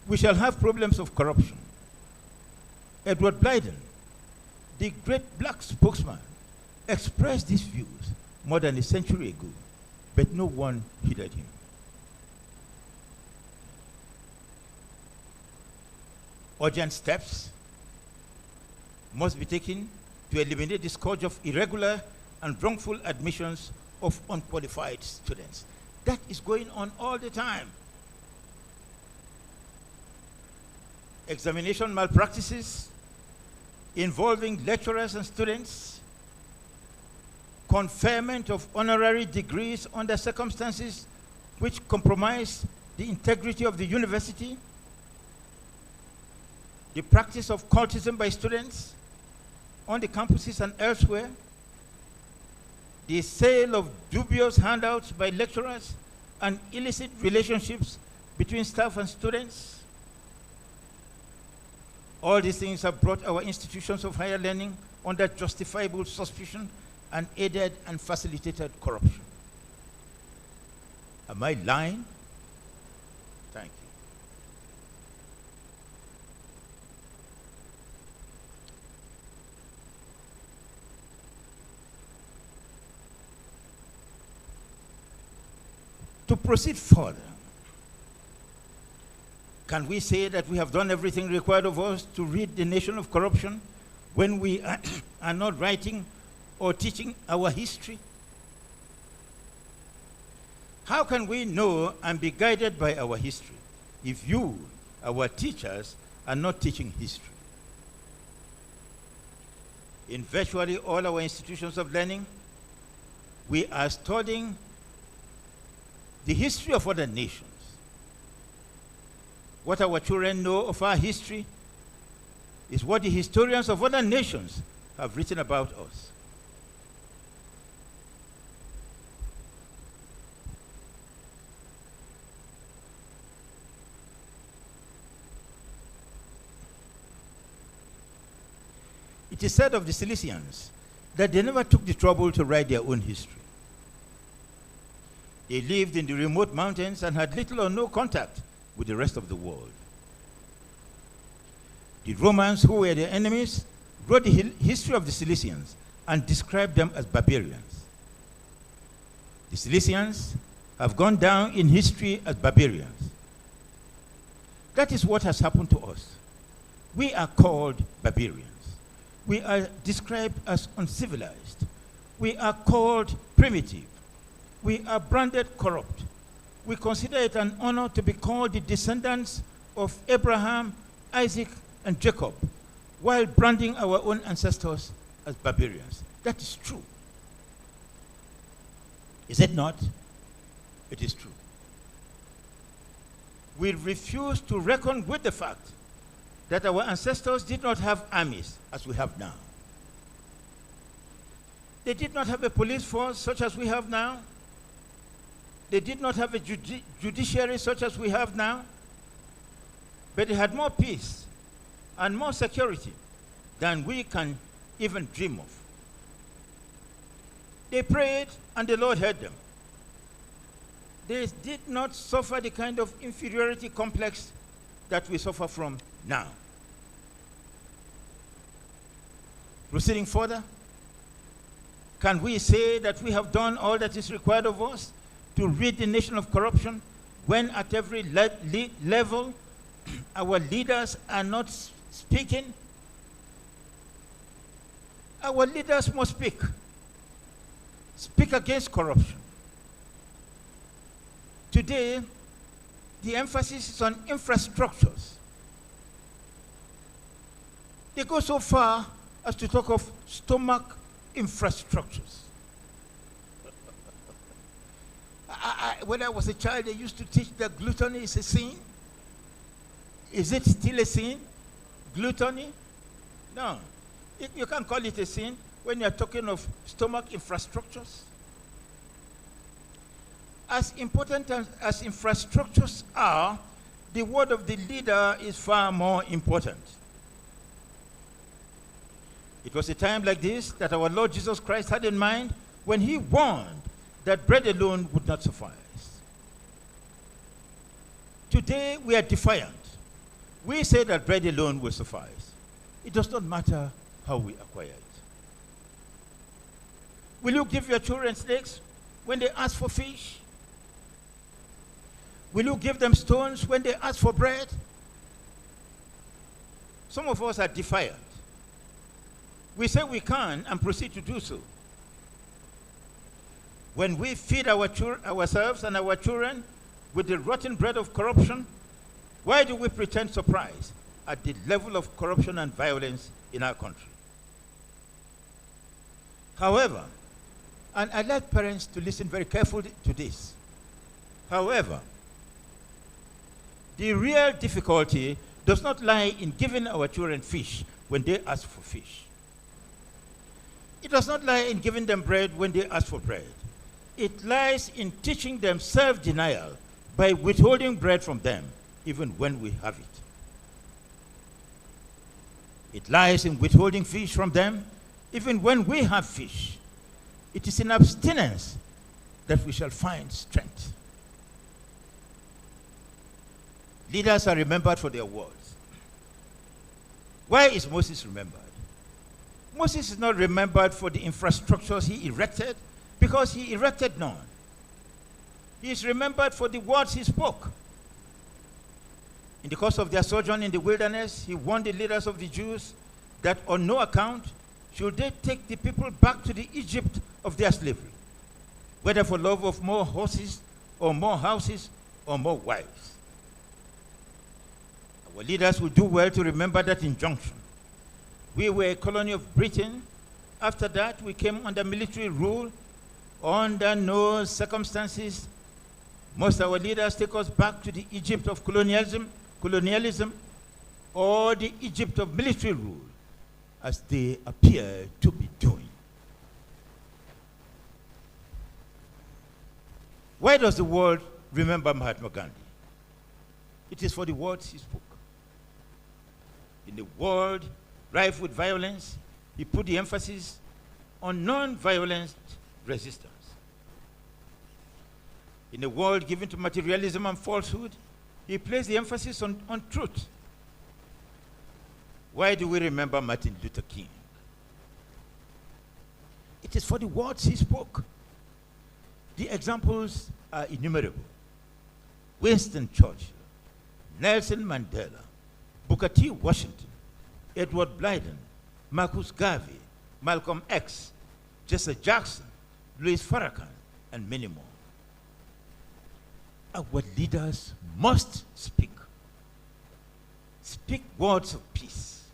we shall have problems of corruption. Edward Blyden, the great black spokesman, expressed these views more than a century ago, but no one heeded him. Urgent steps must be taken to eliminate the scourge of irregular and wrongful admissions of unqualified students. That is going on all the time. Examination malpractices involving lecturers and students, conferment of honorary degrees under circumstances which compromise the integrity of the university, the practice of cultism by students on the campuses and elsewhere, the sale of dubious handouts by lecturers, and illicit relationships between staff and students. All these things have brought our institutions of higher learning under justifiable suspicion and aided and facilitated corruption. Am I lying? Thank you. To proceed further, can we say that we have done everything required of us to rid the nation of corruption when we are not writing or teaching our history? How can we know and be guided by our history if you, our teachers, are not teaching history? In virtually all our institutions of learning, we are studying the history of other nations. What our children know of our history is what the historians of other nations have written about us. It is said of the Cilicians that they never took the trouble to write their own history. They lived in the remote mountains and had little or no contact with the rest of the world. The Romans, who were their enemies, wrote the history of the Cilicians and described them as barbarians. The Cilicians have gone down in history as barbarians. That is what has happened to us. We are called barbarians. We are described as uncivilized. We are called primitive. We are branded corrupt. We consider it an honor to be called the descendants of Abraham, Isaac, and Jacob, while branding our own ancestors as barbarians. That is true. Is it not? It is true. We refuse to reckon with the fact that our ancestors did not have armies as we have now. They did not have a police force such as we have now. They did not have a judiciary such as we have now. But they had more peace and more security than we can even dream of. They prayed and the Lord heard them. They did not suffer the kind of inferiority complex that we suffer from now. Proceeding further, can we say that we have done all that is required of us to rid the nation of corruption when at every level our leaders are not speaking? Our leaders must speak. Speak against corruption. Today, the emphasis is on infrastructures. They go so far as to talk of stomach infrastructures. When I was a child, they used to teach that gluttony is a sin. Is it still a sin? Gluttony? No. You can't call it a sin when you're talking of stomach infrastructures. As important as infrastructures are, the word of the leader is far more important. It was a time like this that our Lord Jesus Christ had in mind when he warned that bread alone would not suffice. Today we are defiant. We say that bread alone will suffice. It does not matter how we acquire it. Will you give your children snakes when they ask for fish? Will you give them stones when they ask for bread? Some of us are defiant. We say we can and proceed to do so. When we feed ourselves and our children with the rotten bread of corruption, why do we pretend surprise at the level of corruption and violence in our country? However, and I'd like parents to listen very carefully to this. However, the real difficulty does not lie in giving our children fish when they ask for fish. It does not lie in giving them bread when they ask for bread. It lies in teaching them self-denial by withholding bread from them, even when we have it. It lies in withholding fish from them, even when we have fish. It is in abstinence that we shall find strength. Leaders are remembered for their words. Why is Moses remembered? Moses is not remembered for the infrastructures he erected, because he erected none. He is remembered for the words he spoke. In the course of their sojourn in the wilderness, he warned the leaders of the Jews that on no account should they take the people back to the Egypt of their slavery, whether for love of more horses or more houses, or more wives. Our leaders will do well to remember that injunction. We were a colony of Britain. After that, we came under military rule. Under no circumstances must our leaders take us back to the Egypt of colonialism, or the Egypt of military rule, as they appear to be doing. Why does the world remember Mahatma Gandhi? It is for the words he spoke. In a world rife with violence, he put the emphasis on non-violent resistance. In a world given to materialism and falsehood, he placed the emphasis on truth. Why do we remember Martin Luther King? It is for the words he spoke. The examples are innumerable. Winston Churchill, Nelson Mandela, Booker T. Washington, Edward Blyden, Marcus Garvey, Malcolm X, Jesse Jackson, Louis Farrakhan, and many more. Our leaders must speak. Speak words of peace,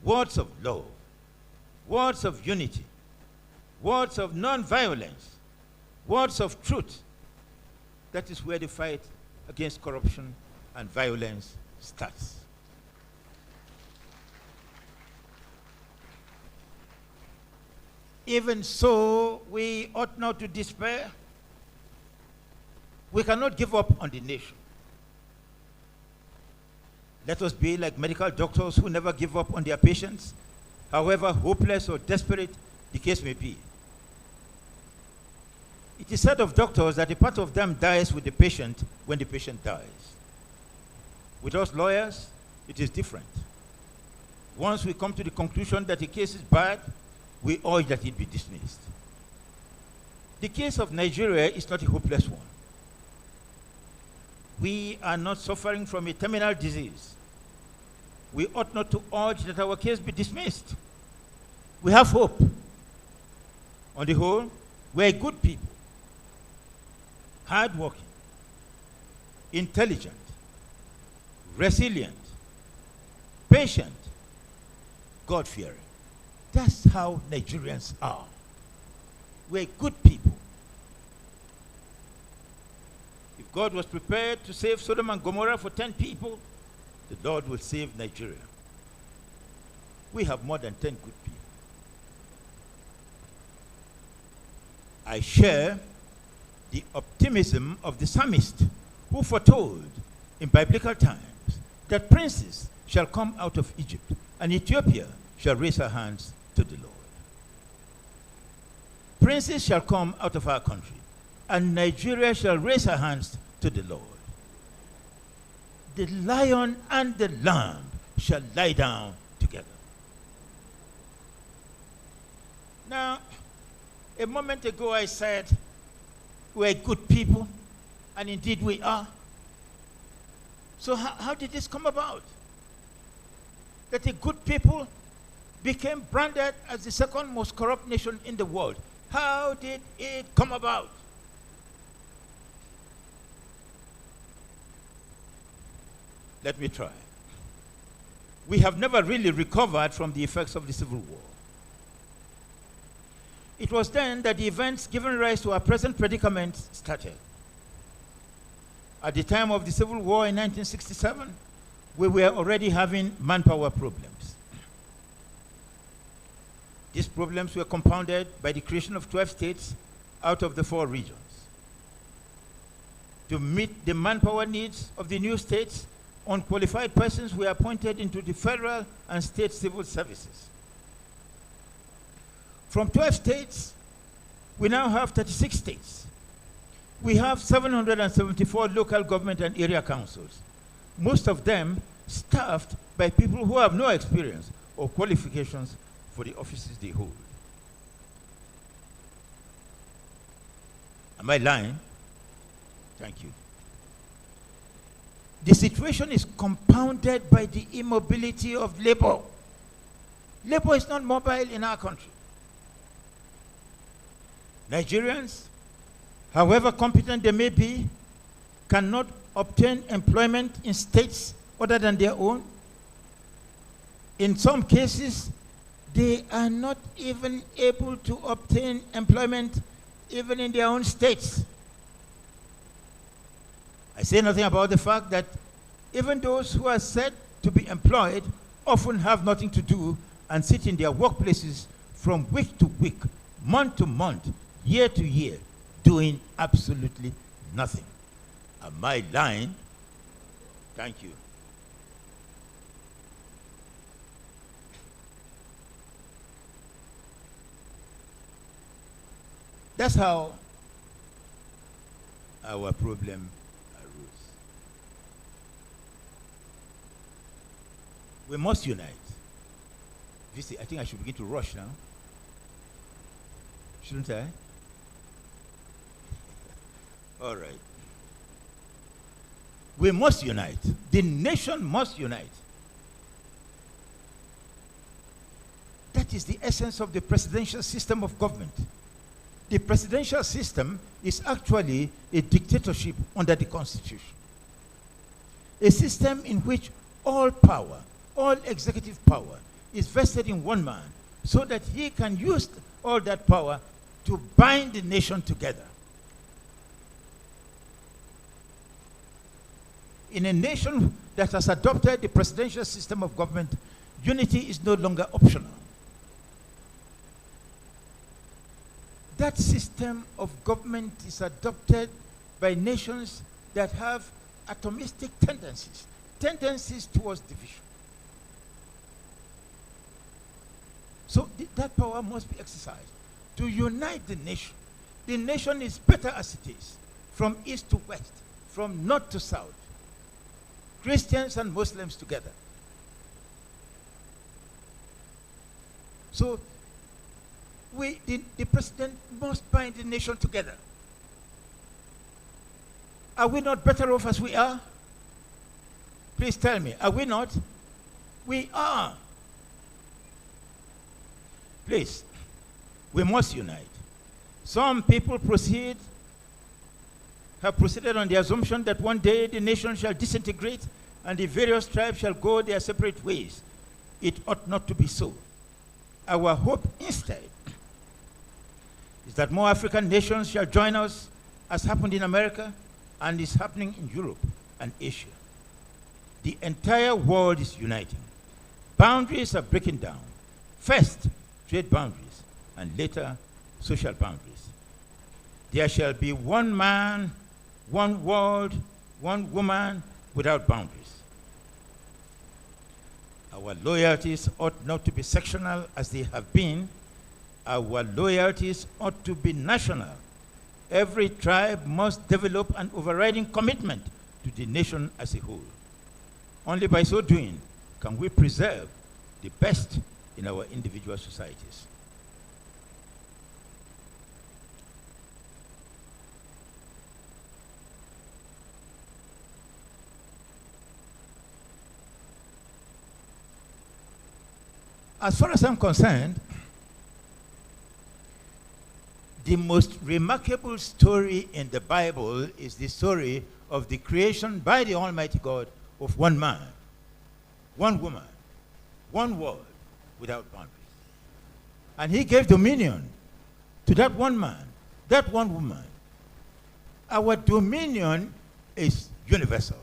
words of love, words of unity, words of non-violence, words of truth. That is where the fight against corruption and violence starts. Even so, we ought not to despair. We cannot give up on the nation. Let us be like medical doctors who never give up on their patients, however hopeless or desperate the case may be. It is said of doctors that a part of them dies with the patient when the patient dies. With us lawyers, it is different. Once we come to the conclusion that a case is bad, we urge that it be dismissed. The case of Nigeria is not a hopeless one. We are not suffering from a terminal disease. We ought not to urge that our case be dismissed. We have hope. On the whole, we are good people, hardworking, intelligent, resilient, patient, God-fearing. That's how Nigerians are. We're good people. If God was prepared to save Sodom and Gomorrah for 10 people, the Lord will save Nigeria. We have more than 10 good people. I share the optimism of the psalmist who foretold in biblical times that princes shall come out of Egypt and Ethiopia shall raise her hands to the Lord. Princes shall come out of our country and Nigeria shall raise her hands to the Lord. The lion and the lamb shall lie down together. Now, a moment ago I said we're good people, and indeed we are. So how did this come about? That a good people became branded as the second most corrupt nation in the world. How did it come about? Let me try. We have never really recovered from the effects of the Civil War. It was then that the events giving rise to our present predicament started. At the time of the Civil War in 1967, we were already having manpower problems. These problems were compounded by the creation of 12 states out of the 4 regions. To meet the manpower needs of the new states, unqualified persons were appointed into the federal and state civil services. From 12 states, we now have 36 states. We have 774 local government and area councils, most of them staffed by people who have no experience or qualifications for the offices they hold. Am I lying? Thank you. The situation is compounded by the immobility of labor. Labor is not mobile in our country. Nigerians however competent they may be, cannot obtain employment in states other than their own. In some cases, they are not even able to obtain employment even in their own states. I say nothing about the fact that even those who are said to be employed often have nothing to do and sit in their workplaces from week to week, month to month, year to year, doing absolutely nothing. Am I lying? Thank you. That's how our problem arose. We must unite. I think I should begin to rush now. Shouldn't I? All right. We must unite. The nation must unite. That is the essence of the presidential system of government. The presidential system is actually a dictatorship under the Constitution. A system in which all power, all executive power, is vested in one man so that he can use all that power to bind the nation together. In a nation that has adopted the presidential system of government, unity is no longer optional. That system of government is adopted by nations that have atomistic tendencies towards division. So that power must be exercised to unite the nation. The nation is better as it is, from east to west, from north to south, Christians and Muslims together. So the president must bind the nation together. Are we not better off as we are? Please tell me, are we not? We are. Please, we must unite. Some people have proceeded on the assumption that one day the nation shall disintegrate and the various tribes shall go their separate ways. It ought not to be so. Our hope instead is that more African nations shall join us, as happened in America and is happening in Europe and Asia. The entire world is uniting. Boundaries are breaking down. First, trade boundaries, and later, social boundaries. There shall be one man, one world, one woman without boundaries. Our loyalties ought not to be sectional as they have been. Our loyalties ought to be national. Every tribe must develop an overriding commitment to the nation as a whole. Only by so doing can we preserve the best in our individual societies. As far as I'm concerned, the most remarkable story in the Bible is the story of the creation by the Almighty God of one man, one woman, one world without boundaries. And he gave dominion to that one man, that one woman. Our dominion is universal.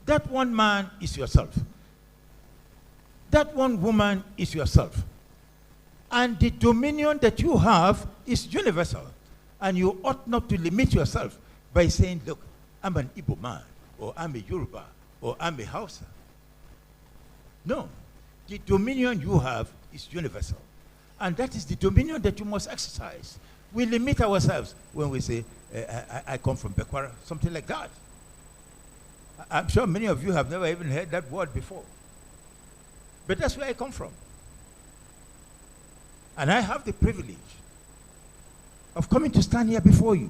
That one man is yourself. That one woman is yourself. And the dominion that you have is universal. And you ought not to limit yourself by saying, look, I'm an Igbo man, or I'm a Yoruba, or I'm a Hausa. No. The dominion you have is universal. And that is the dominion that you must exercise. We limit ourselves when we say, I come from Bekwara, something like that. I'm sure many of you have never even heard that word before. But that's where I come from. And I have the privilege of coming to stand here before you.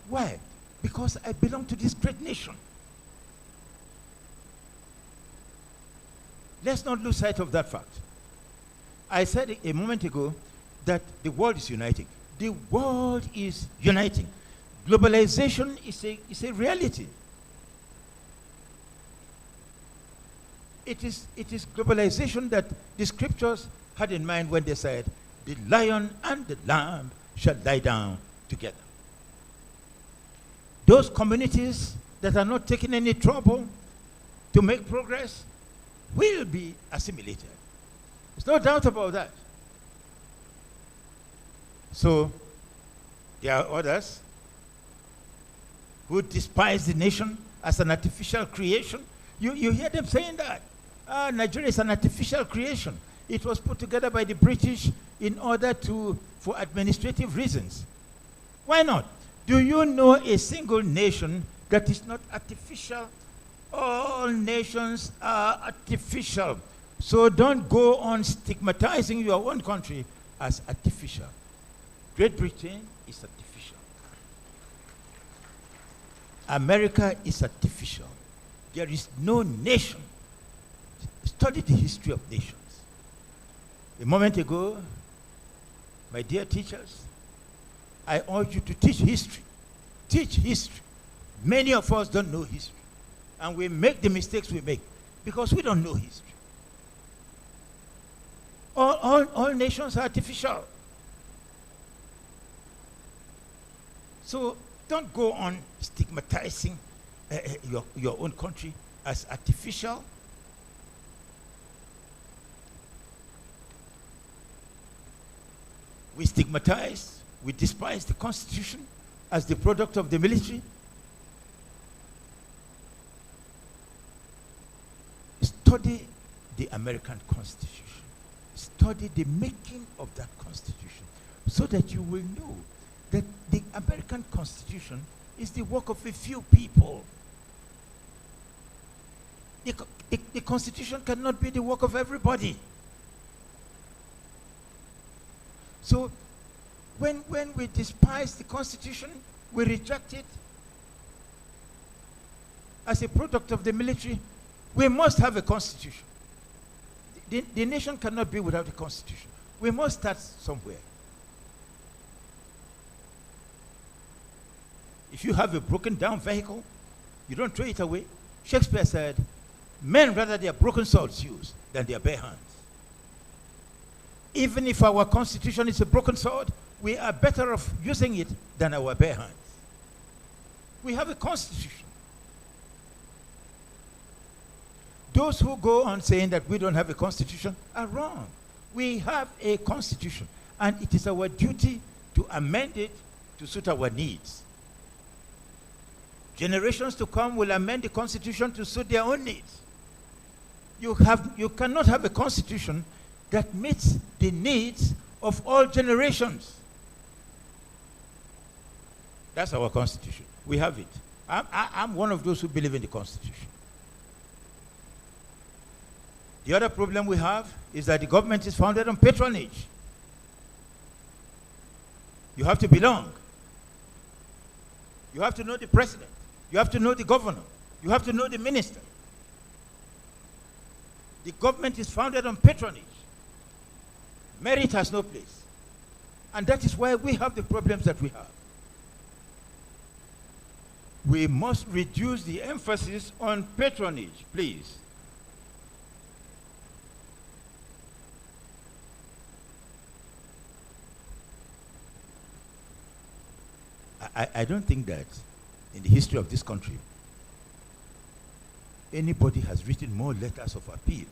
Why? Because I belong to this great nation. Let's not lose sight of that fact. I said a moment ago that the world is uniting. The world is uniting. Globalization is a reality. It is globalization that the scriptures had in mind when they said, the lion and the lamb shall lie down together. Those communities that are not taking any trouble to make progress will be assimilated. There's no doubt about that. So, there are others who despise the nation as an artificial creation. You hear them saying that. Nigeria is an artificial creation. It was put together by the British in order for administrative reasons. Why not? Do you know a single nation that is not artificial? All nations are artificial. So don't go on stigmatizing your own country as artificial. Great Britain is artificial. America is artificial. There is no nation. Study the history of nations. A moment ago, my dear teachers, I urge you to teach history. Teach history. Many of us don't know history. And we make the mistakes we make because we don't know history. All nations are artificial. So don't go on stigmatizing your own country as artificial. We stigmatize, we despise the Constitution as the product of the military. Study the American Constitution. Study the making of that Constitution so that you will know that the American Constitution is the work of a few people. The Constitution cannot be the work of everybody. So when we despise the Constitution, we reject it as a product of the military, we must have a Constitution. The nation cannot be without a Constitution. We must start somewhere. If you have a broken down vehicle, you don't throw it away. Shakespeare said, men rather their broken swords use than their bare hands. Even if our Constitution is a broken sword, we are better off using it than our bare hands. We have a Constitution. Those who go on saying that we don't have a Constitution are wrong. We have a Constitution, and it is our duty to amend it to suit our needs. Generations to come will amend the Constitution to suit their own needs. You cannot have a Constitution that meets the needs of all generations. That's our Constitution. We have it. I'm one of those who believe in the Constitution. The other problem we have is that the government is founded on patronage. You have to belong. You have to know the president. You have to know the governor. You have to know the minister. The government is founded on patronage. Merit has no place. And that is why we have the problems that we have. We must reduce the emphasis on patronage, please. I don't think that in the history of this country, anybody has written more letters of appeal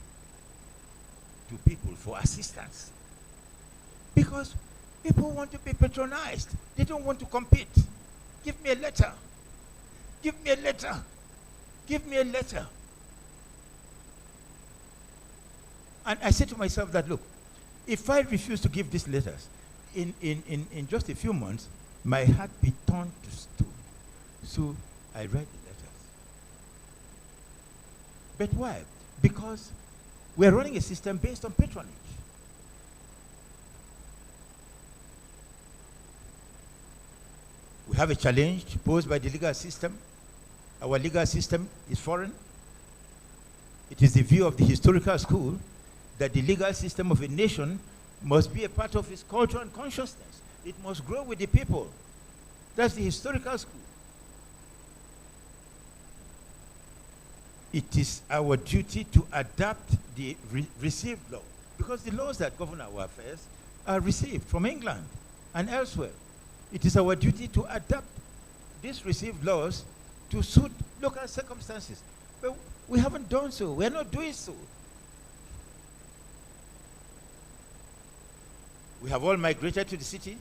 to people for assistance. Because people want to be patronized. They don't want to compete. Give me a letter. Give me a letter. Give me a letter. And I say to myself that, look, if I refuse to give these letters, in just a few months, my heart be turned to stone. So I write the letters. But why? Because we're running a system based on patronage. We have a challenge posed by the legal system. Our legal system is foreign. It is the view of the historical school that the legal system of a nation must be a part of its culture and consciousness. It must grow with the people. That's the historical school. It is our duty to adapt the received law, because the laws that govern our affairs are received from England and elsewhere. It is our duty to adapt these received laws to suit local circumstances. But we haven't done so. We are not doing so. We have all migrated to the city.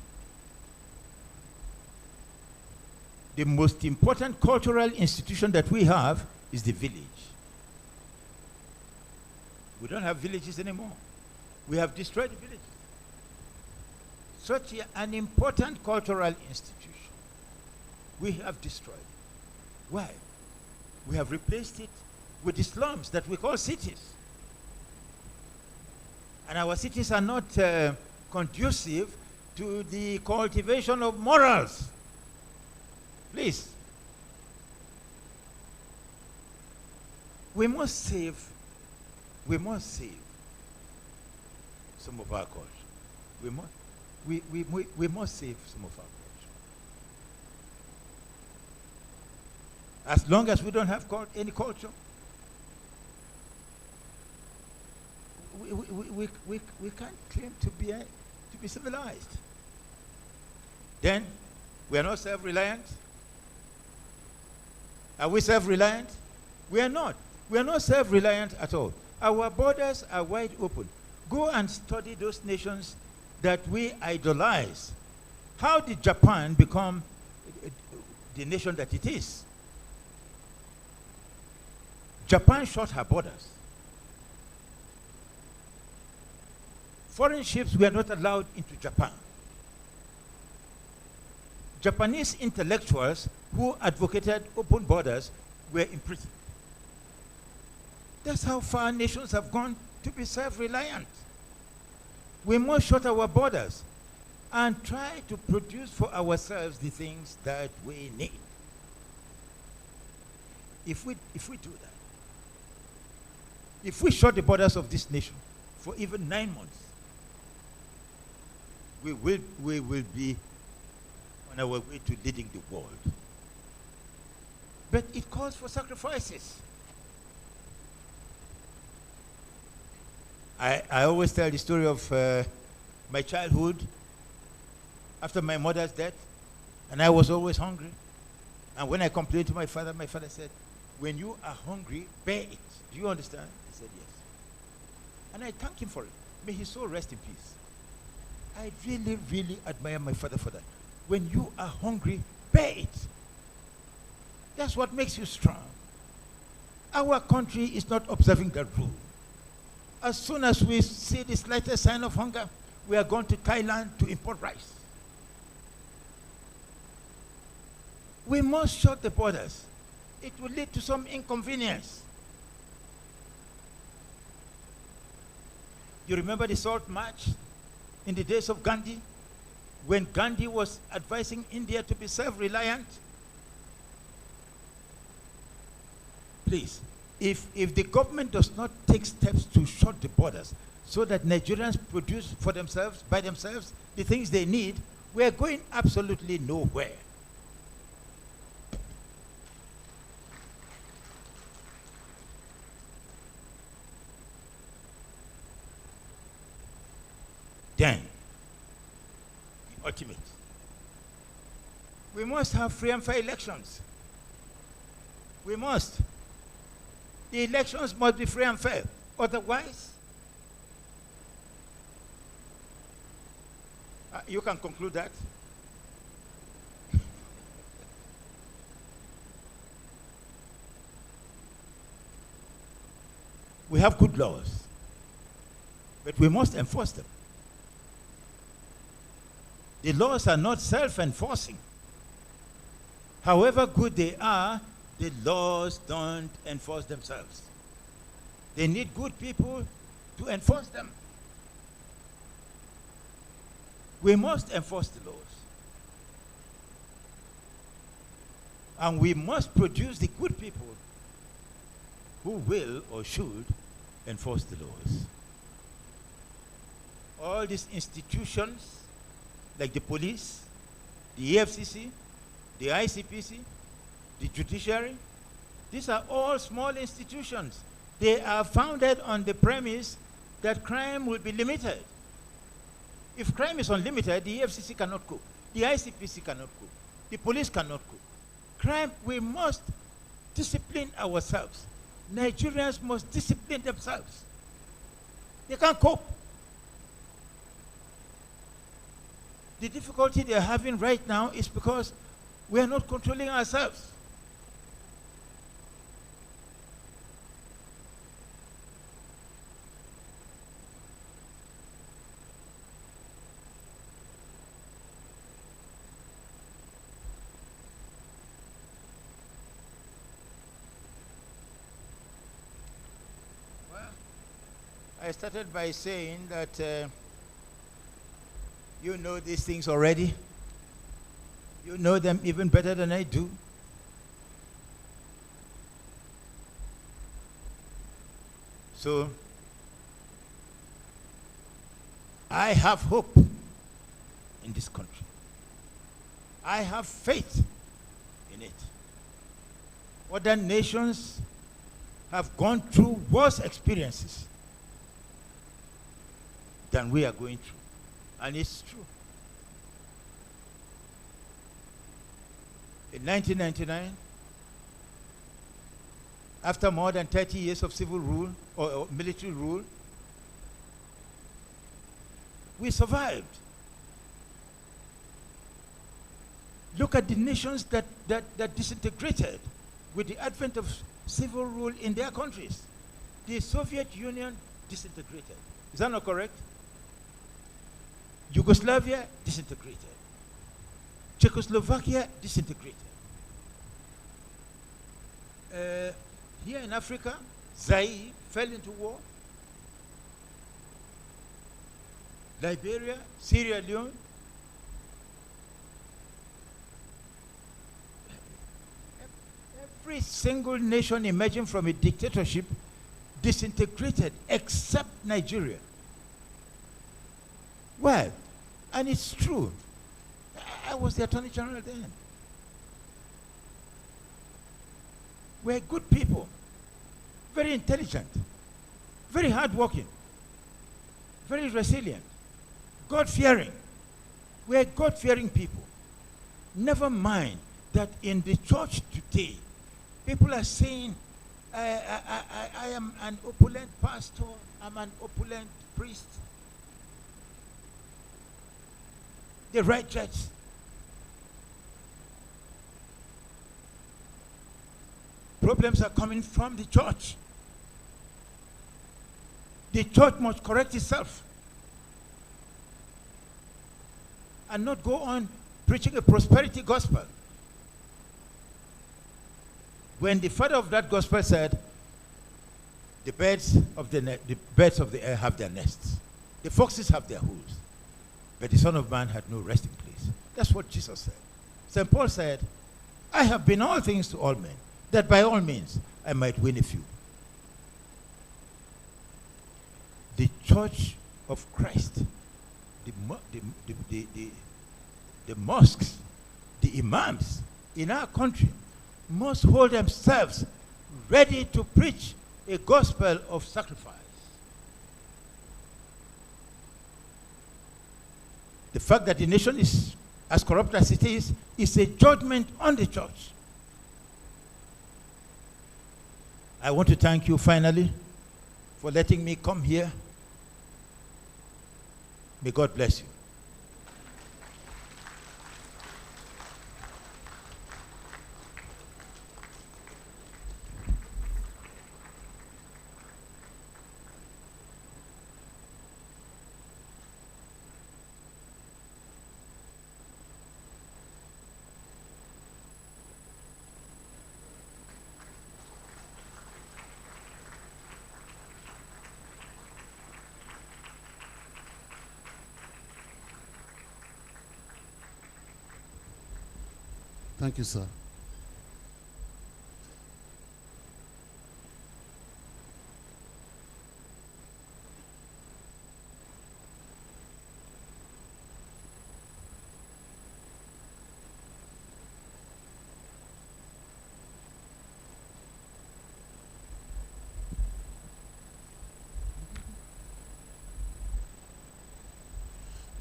The most important cultural institution that we have is the village. We don't have villages anymore. We have destroyed the villages. Such an important cultural institution, we have destroyed. Why? We have replaced it with the slums that we call cities. And our cities are not conducive to the cultivation of morals. Please. We must save some of our culture. We must save some of our culture. As long as we don't have any culture, we can't claim to be civilized. Then we are not self-reliant. Are we self-reliant? We are not. We are not self-reliant at all. Our borders are wide open. Go and study those nations that we idolize. How did Japan become the nation that it is? Japan shut her borders. Foreign ships were not allowed into Japan. Japanese intellectuals who advocated open borders were imprisoned. That's how far nations have gone to be self-reliant. We must shut our borders and try to produce for ourselves the things that we need. If we do that, if we shut the borders of this nation for even 9 months, we will be on our way to leading the world. But it calls for sacrifices. I always tell the story of my childhood after my mother's death, and I was always hungry. And when I complained to my father said, "When you are hungry, bear it." Do you understand? He said, "Yes." And I thank him for it. May his soul rest in peace. I really, really admire my father for that. When you are hungry, bear it. That's what makes you strong. Our country is not observing that rule. As soon as we see the slightest sign of hunger, we are going to Thailand to import rice. We must shut the borders. It will lead to some inconvenience. You remember the Salt March in the days of Gandhi? When Gandhi was advising India to be self-reliant? Please, if the government does not take steps to shut the borders so that Nigerians produce for themselves, by themselves, the things they need, we are going absolutely nowhere. Then, the ultimate. We must have free and fair elections. We must. The elections must be free and fair. Otherwise, you can conclude that. We have good laws, but we must enforce them. The laws are not self-enforcing. However good they are, the laws don't enforce themselves. They need good people to enforce them. We must enforce the laws. And we must produce the good people who will or should enforce the laws. All these institutions, like the police, the EFCC, the ICPC, the judiciary. These are all small institutions. They are founded on the premise that crime will be limited. If crime is unlimited, the EFCC cannot cope. The ICPC cannot cope. The police cannot cope. Crime, we must discipline ourselves. Nigerians must discipline themselves. They can't cope. The difficulty they're having right now is because we are not controlling ourselves. I started by saying that you know these things already. You know them even better than I do. So, I have hope in this country. I have faith in it. Other nations have gone through worse experiences than we are going through. And it's true. In 1999, after more than 30 years of civil rule or military rule, we survived. Look at the nations that disintegrated with the advent of civil rule in their countries. The Soviet Union disintegrated. Is that not correct? Yugoslavia disintegrated. Czechoslovakia disintegrated. Here in Africa, Zaire fell into war. Liberia, Sierra Leone. Every single nation emerging from a dictatorship disintegrated except Nigeria. Well, and it's true. I was the Attorney General then. We're good people, very intelligent, very hardworking, very resilient, God-fearing. We're God-fearing people. Never mind that in the church today, people are saying, I am an opulent pastor, I'm an opulent priest. They write church. Problems are coming from the church. The church must correct itself and not go on preaching a prosperity gospel. When the father of that gospel said, the birds of the air have their nests, the foxes have their holes, but the Son of Man had no resting place. That's what Jesus said. St. Paul said, I have been all things to all men, that by all means I might win a few. The church of Christ, the mosques, the imams in our country must hold themselves ready to preach a gospel of sacrifice. The fact that the nation is as corrupt as it is a judgment on the church. I want to thank you finally for letting me come here. May God bless you.
Thank you, sir.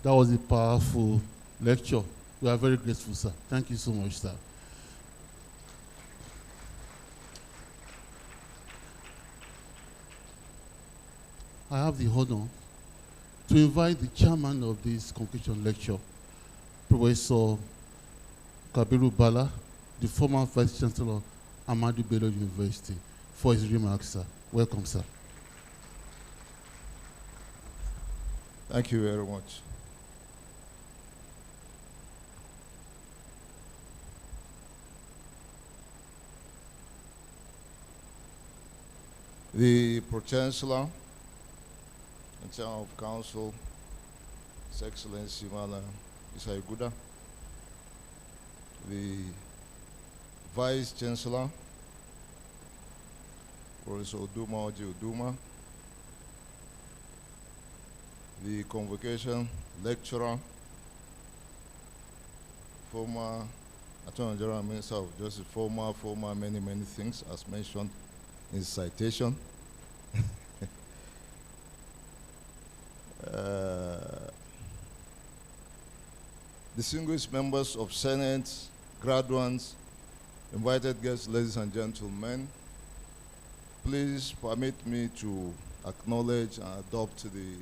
That was a powerful lecture. We are very grateful, sir. Thank you so much, sir. I have the honor to invite the chairman of this convocation lecture, Professor Kabiru Bala, the former Vice Chancellor, Ahmadu Bello University, for his remarks, sir. Welcome, sir.
Thank you very much. The Pro-Chancellor and Chairman of Council, His Excellency Mala Isaiguda, the Vice Chancellor, Professor Uduma Oji Uduma, the Convocation Lecturer, former Attorney General Minister of Justice, former many things as mentioned in his citation. Distinguished members of Senate, graduates, invited guests, ladies and gentlemen, please permit me to acknowledge and adopt the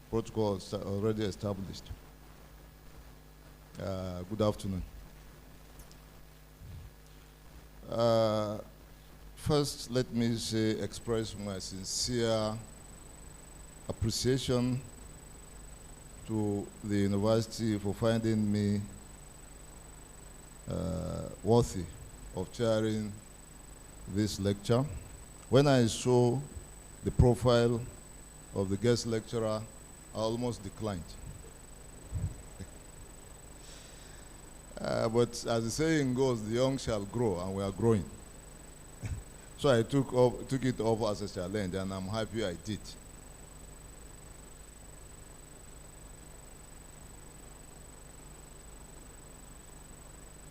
protocols already established. Good afternoon. First, let me express my sincere appreciation to the university for finding me worthy of chairing this lecture. When I saw the profile of the guest lecturer, I almost declined. But as the saying goes, the young shall grow, and we are growing. So I took it up as a challenge, and I'm happy I did.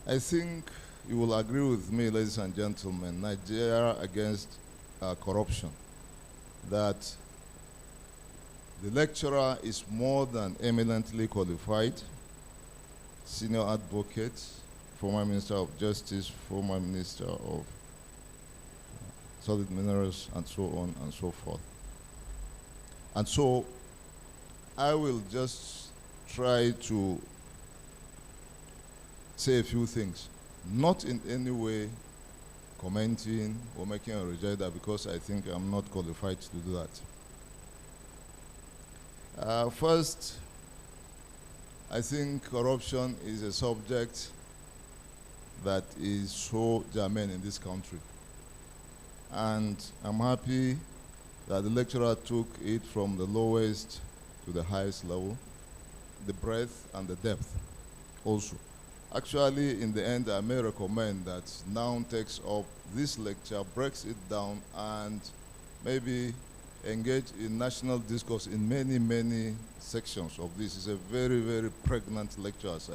I think you will agree with me, ladies and gentlemen, Nigeria against corruption, that the lecturer is more than eminently qualified, senior advocate, former Minister of Justice, former Minister of Solid Minerals, and so on and so forth. And so I will just try to say a few things, not in any way commenting or making a rejoinder, because I think I'm not qualified to do that. First, I think corruption is a subject that is so germane in this country. And I'm happy that the lecturer took it from the lowest to the highest level, the breadth and the depth also. Actually, in the end, I may recommend that NOUN takes up this lecture, breaks it down, and maybe engage in national discourse in many sections of this. It's a very pregnant lecture, as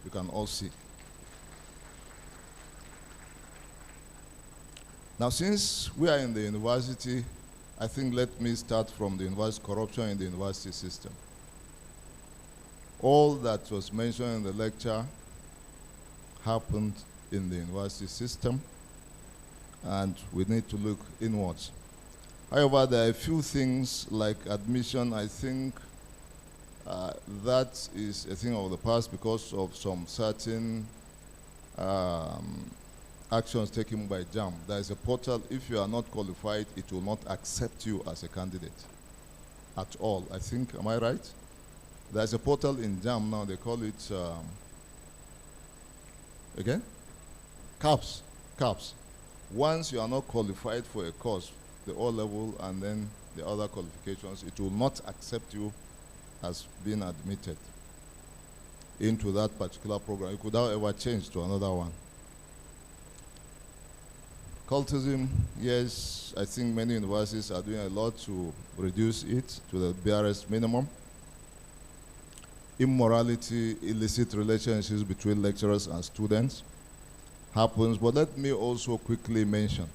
you can all see. Now, since we are in the university, I think let me start from the university corruption in the university system. All that was mentioned in the lecture happened in the university system, and we need to look inwards. However, there are a few things like admission. I think that is a thing of the past because of some certain actions taken by JAM. There is a portal. If you are not qualified, it will not accept you as a candidate at all. I think, am I right? There's a portal in JAM now. They call it, again? CAPS. Once you are not qualified for a course, the O level and then the other qualifications, it will not accept you as being admitted into that particular program. You could, however, change to another one. Cultism, yes, I think many universities are doing a lot to reduce it to the barest minimum. Immorality, illicit relationships between lecturers and students happens, but let me also quickly mention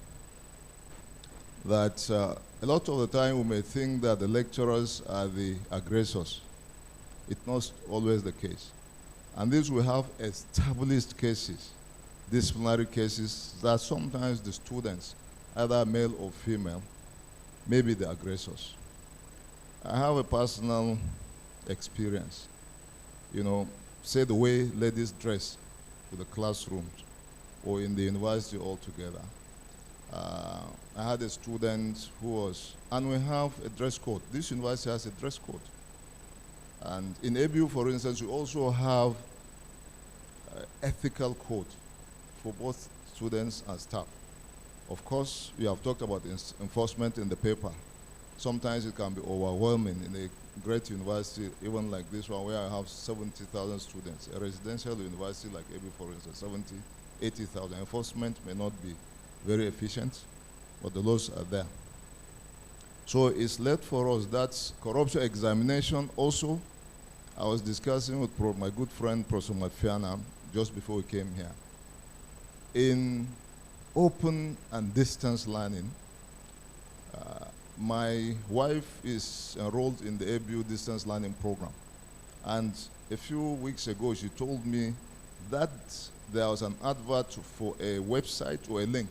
that a lot of the time we may think that the lecturers are the aggressors It's not always the case. And this we have established cases, disciplinary cases, that sometimes the students, either male or female, may be the aggressors. I have a personal experience. You know, say the way ladies dress to the classrooms or in the university altogether. I had a student who was, and we have a dress code. This university has a dress code. And in ABU, for instance, we also have ethical code for both students and staff. Of course, we have talked about enforcement in the paper. Sometimes it can be overwhelming in a great university, even like this one, where I have 70,000 students. A residential university like ABU, for instance, 70, 80,000. Enforcement may not be very efficient, but the laws are there. So it's left for us that corruption examination also. I was discussing with my good friend, Professor Mafiana, just before we came here. In open and distance learning, my wife is enrolled in the ABU distance learning program. And a few weeks ago, she told me that there was an advert for a website or a link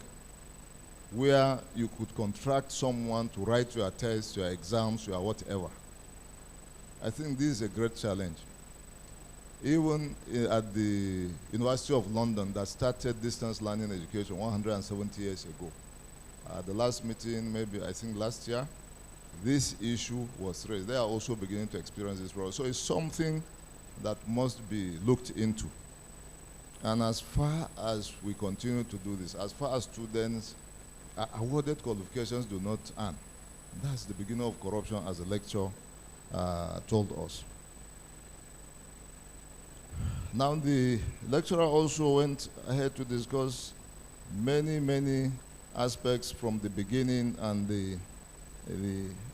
where you could contract someone to write your tests, your exams, your whatever. I think this is a great challenge. Even at the University of London that started distance learning education 170 years ago, the last meeting, maybe I think last year, this issue was raised. They are also beginning to experience this problem. So it's something that must be looked into. And as far as we continue to do this, as far as students awarded qualifications do not earn, that's the beginning of corruption, as the lecture told us. Now the lecturer also went ahead to discuss many aspects from the beginning, and the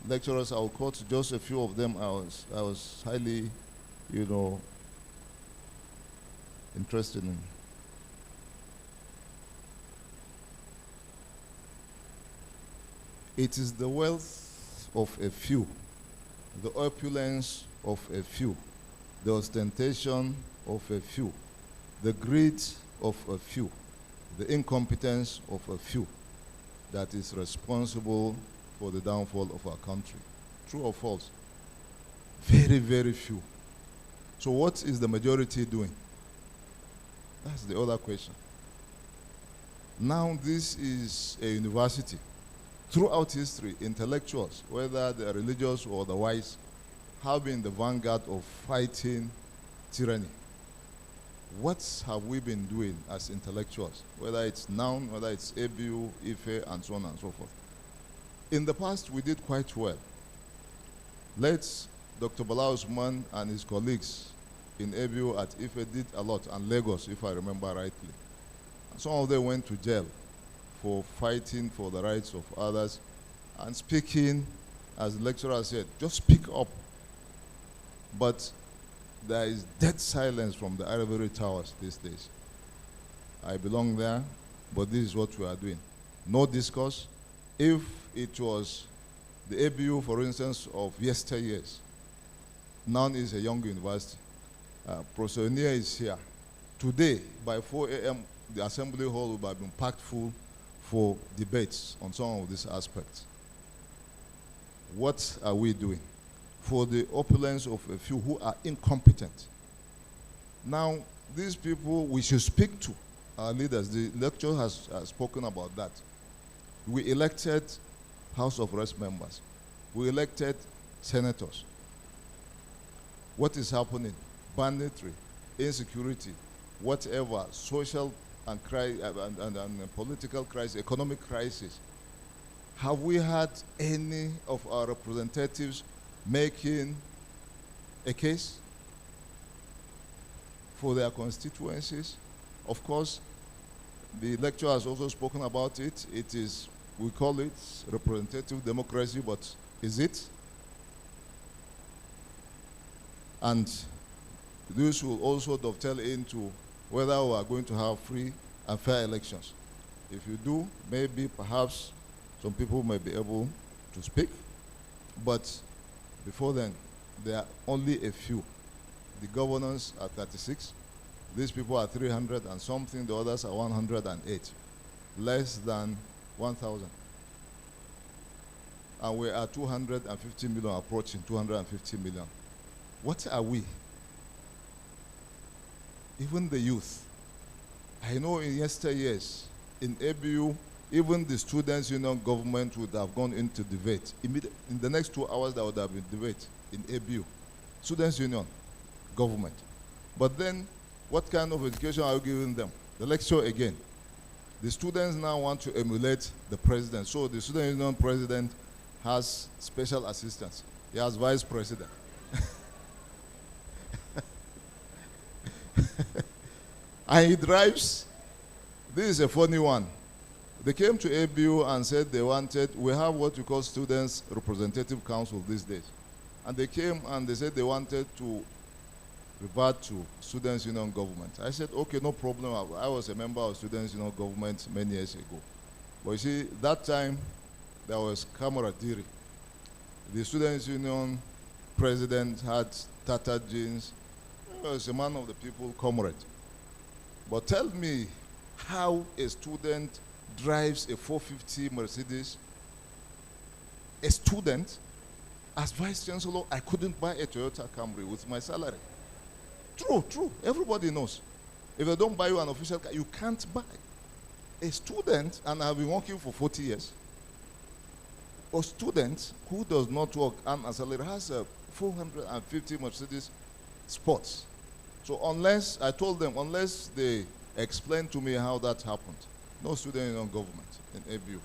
lecturers, I'll quote just a few of them. I was highly, interested in. It is the wealth of a few, the opulence of a few, the ostentation of a few, the greed of a few, the incompetence of a few that is responsible for the downfall of our country. True or false? Very few. So what is the majority doing? That's the other question. Now this is a university. Throughout history, intellectuals, whether they are religious or otherwise, have been the vanguard of fighting tyranny. What have we been doing as intellectuals, whether it's NOUN, whether it's ABU, IFE, and so on and so forth? In the past, we did quite well. Let's Dr. Bala Usman and his colleagues in ABU at IFE did a lot, and Lagos, if I remember rightly. And some of them went to jail for fighting for the rights of others and speaking, as the lecturer said, just speak up. But there is dead silence from the ivory towers these days. I belong there, but this is what we are doing. No discourse. If it was the ABU, for instance, of yesteryears, NOUN is a young university. Professor Nia is here. Today, by 4 a.m., the assembly hall will have been packed full for debates on some of these aspects. What are we doing for the opulence of a few who are incompetent? Now, these people we should speak to, our leaders. The lecturer has spoken about that. We elected House of Reps members. We elected senators. What is happening? Banditry, insecurity, whatever, social and political crisis, economic crisis. Have we had any of our representatives making a case for their constituencies? Of course, the lecturer has also spoken about it. It is, we call it representative democracy, but is it? And this will also dovetail into whether we are going to have free and fair elections. If you do, maybe perhaps some people may be able to speak, but before then, there are only a few The governors are 36. These people are 300 and something. The others are 108. Less than 1,000. And we are 250 million, approaching 250 million. What are we? Even the youth. I know in yesteryears, in ABU, even the students' union government would have gone into debate. In the next 2 hours, there would have been debate in ABU. Students' union government. But then, what kind of education are you giving them? The lecture again. The students now want to emulate the president. So the student union president has special assistants. He has vice president. And he drives. This is a funny one. They came to ABU and said they wanted, we have what we call Students Representative Council these days. And they came and they said they wanted to revert to Students Union government. I said, okay, no problem. I was a member of Students Union government many years ago. But you see, that time, there was camaraderie. The Students Union president had tattered jeans. He was a man of the people, comrade. But tell me how a student drives a 450 Mercedes. A student, as vice chancellor, I couldn't buy a Toyota Camry with my salary. True, true. Everybody knows. If they don't buy you an official car, you can't buy. A student, and I've been working for 40 years, a student who does not work and a salary has a 450 Mercedes Sports. So unless, I told them, unless they explain to me how that happened, no student in government in ABU.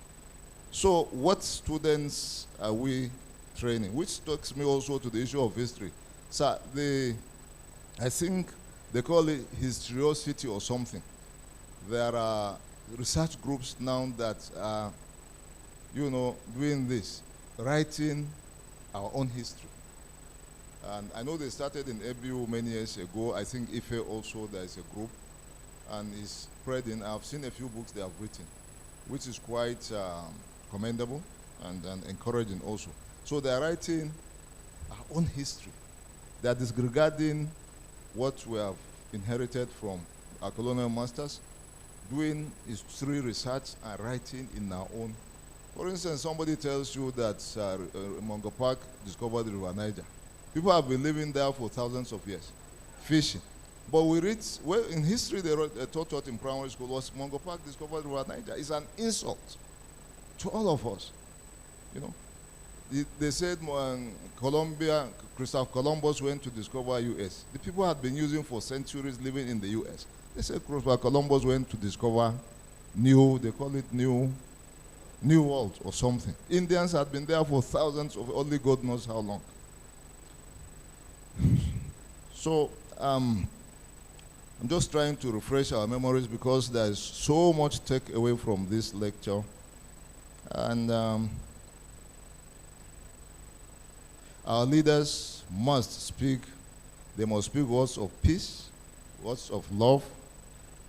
So what students are we training? Which takes me also to the issue of history. So I think they call it historiosity or something. There are research groups now that are, doing this, writing our own history. And I know they started in ABU many years ago. I think IFE also, there is a group, and it's spreading. I've seen a few books they have written, which is quite commendable and encouraging also. So they're writing our own history. They're disregarding what we have inherited from our colonial masters, doing history research and writing in our own. For instance, somebody tells you that Mungo Park discovered the River Niger. People have been living there for thousands of years, fishing. But we read, well, in history they taught us in primary school was Mungo Park discovered the River Niger. It's an insult to all of us. They said Christopher Columbus went to discover US. The people had been using for centuries living in the US. They said Christopher Columbus went to discover they call it New World or something. Indians had been there for thousands of, only God knows how long. So I'm just trying to refresh our memories because there is so much take away from this lecture. And our leaders must speak. They must speak words of peace, words of love,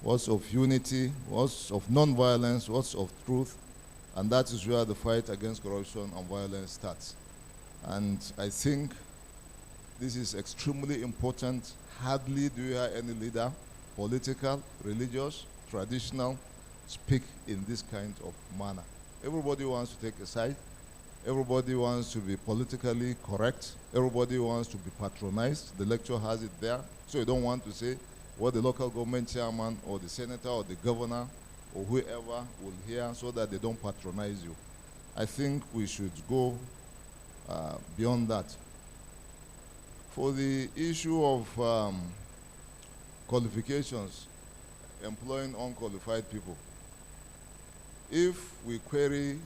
words of unity, words of non-violence, words of truth. And that is where the fight against corruption and violence starts. And I think this is extremely important. Hardly do you hear any leader, political, religious, traditional, speak in this kind of manner. Everybody wants to take a side. Everybody wants to be politically correct. Everybody wants to be patronized. The lecture has it there. So you don't want to say what the local government chairman or the senator or the governor or whoever will hear so that they don't patronize you. I think we should go beyond that. For the issue of qualifications, employing unqualified people, if we query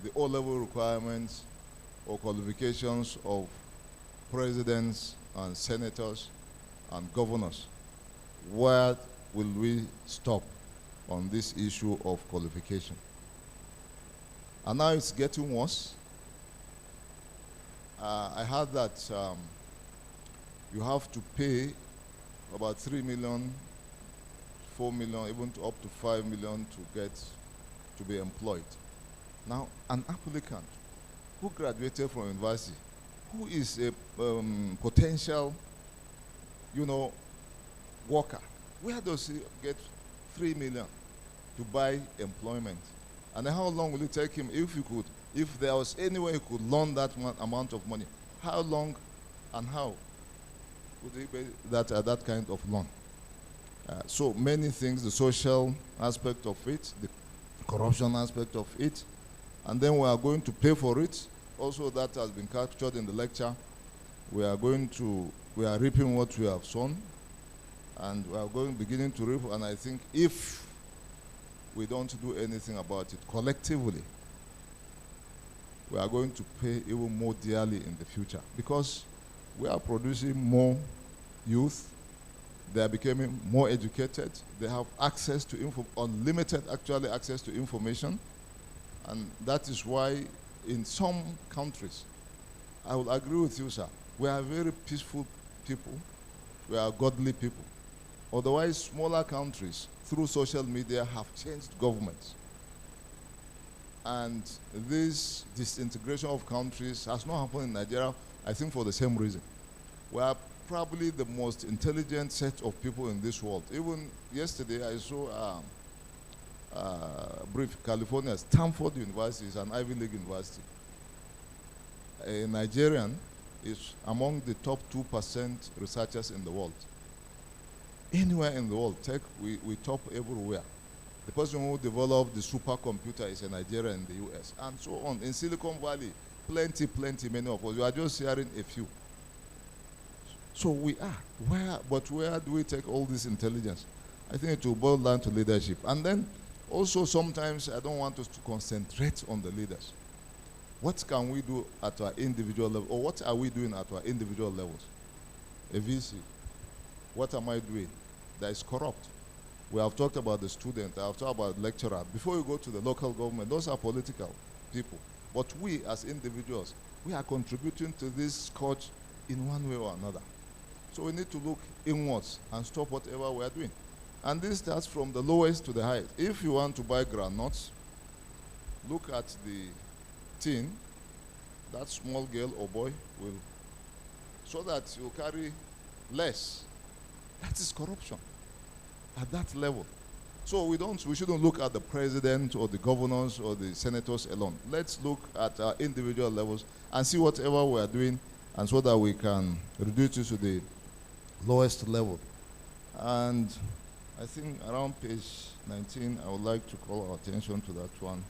the O-level requirements or qualifications of presidents and senators and governors, where will we stop on this issue of qualification? And now it's getting worse. I heard that you have to pay about 3 million, 4 million, even to up to 5 million to be employed. Now, an applicant who graduated from university, who is a potential worker. Where does he get 3 million to buy employment? And then how long will it take him if there was any way he could loan that amount of money? How long and how would he pay that kind of loan? So many things, the social aspect of it, the corruption aspect of it, and then we are going to pay for it. Also, that has been captured in the lecture. We are reaping what we have sown, and we are beginning to reap. And I think if we don't do anything about it collectively, we are going to pay even more dearly in the future, because we are producing more youth. They are becoming more educated. They have access to unlimited access to information. And that is why in some countries, I will agree with you, sir, we are very peaceful people. We are godly people. Otherwise, smaller countries, through social media, have changed governments. And this disintegration of countries has not happened in Nigeria, I think, for the same reason. We are probably the most intelligent set of people in this world. Even yesterday, I saw a brief. California, Stanford University is an Ivy League university. A Nigerian is among the top 2% researchers in the world. Anywhere in the world, we top everywhere. The person who developed the supercomputer is a Nigerian in the US, and so on. In Silicon Valley, plenty, many of us. We are just hearing a few. So we are. Where do we take all this intelligence? I think it will boil down to leadership. And then also sometimes I don't want us to concentrate on the leaders. What can we do at our individual level, or what are we doing at our individual levels? A VC, what am I doing that is corrupt? We have talked about the student, I have talked about the lecturer. Before you go to the local government, those are political people. But we as individuals, we are contributing to this scourge in one way or another. So we need to look inwards and stop whatever we are doing. And this starts from the lowest to the highest. If you want to buy groundnuts, look at the tin that small girl or boy will, so that you carry less. That is corruption at that level. So we shouldn't look at the president or the governors or the senators alone. Let's look at our individual levels and see whatever we are doing, and so that we can reduce it to the lowest level. And I think around page 19, I would like to call our attention to that one.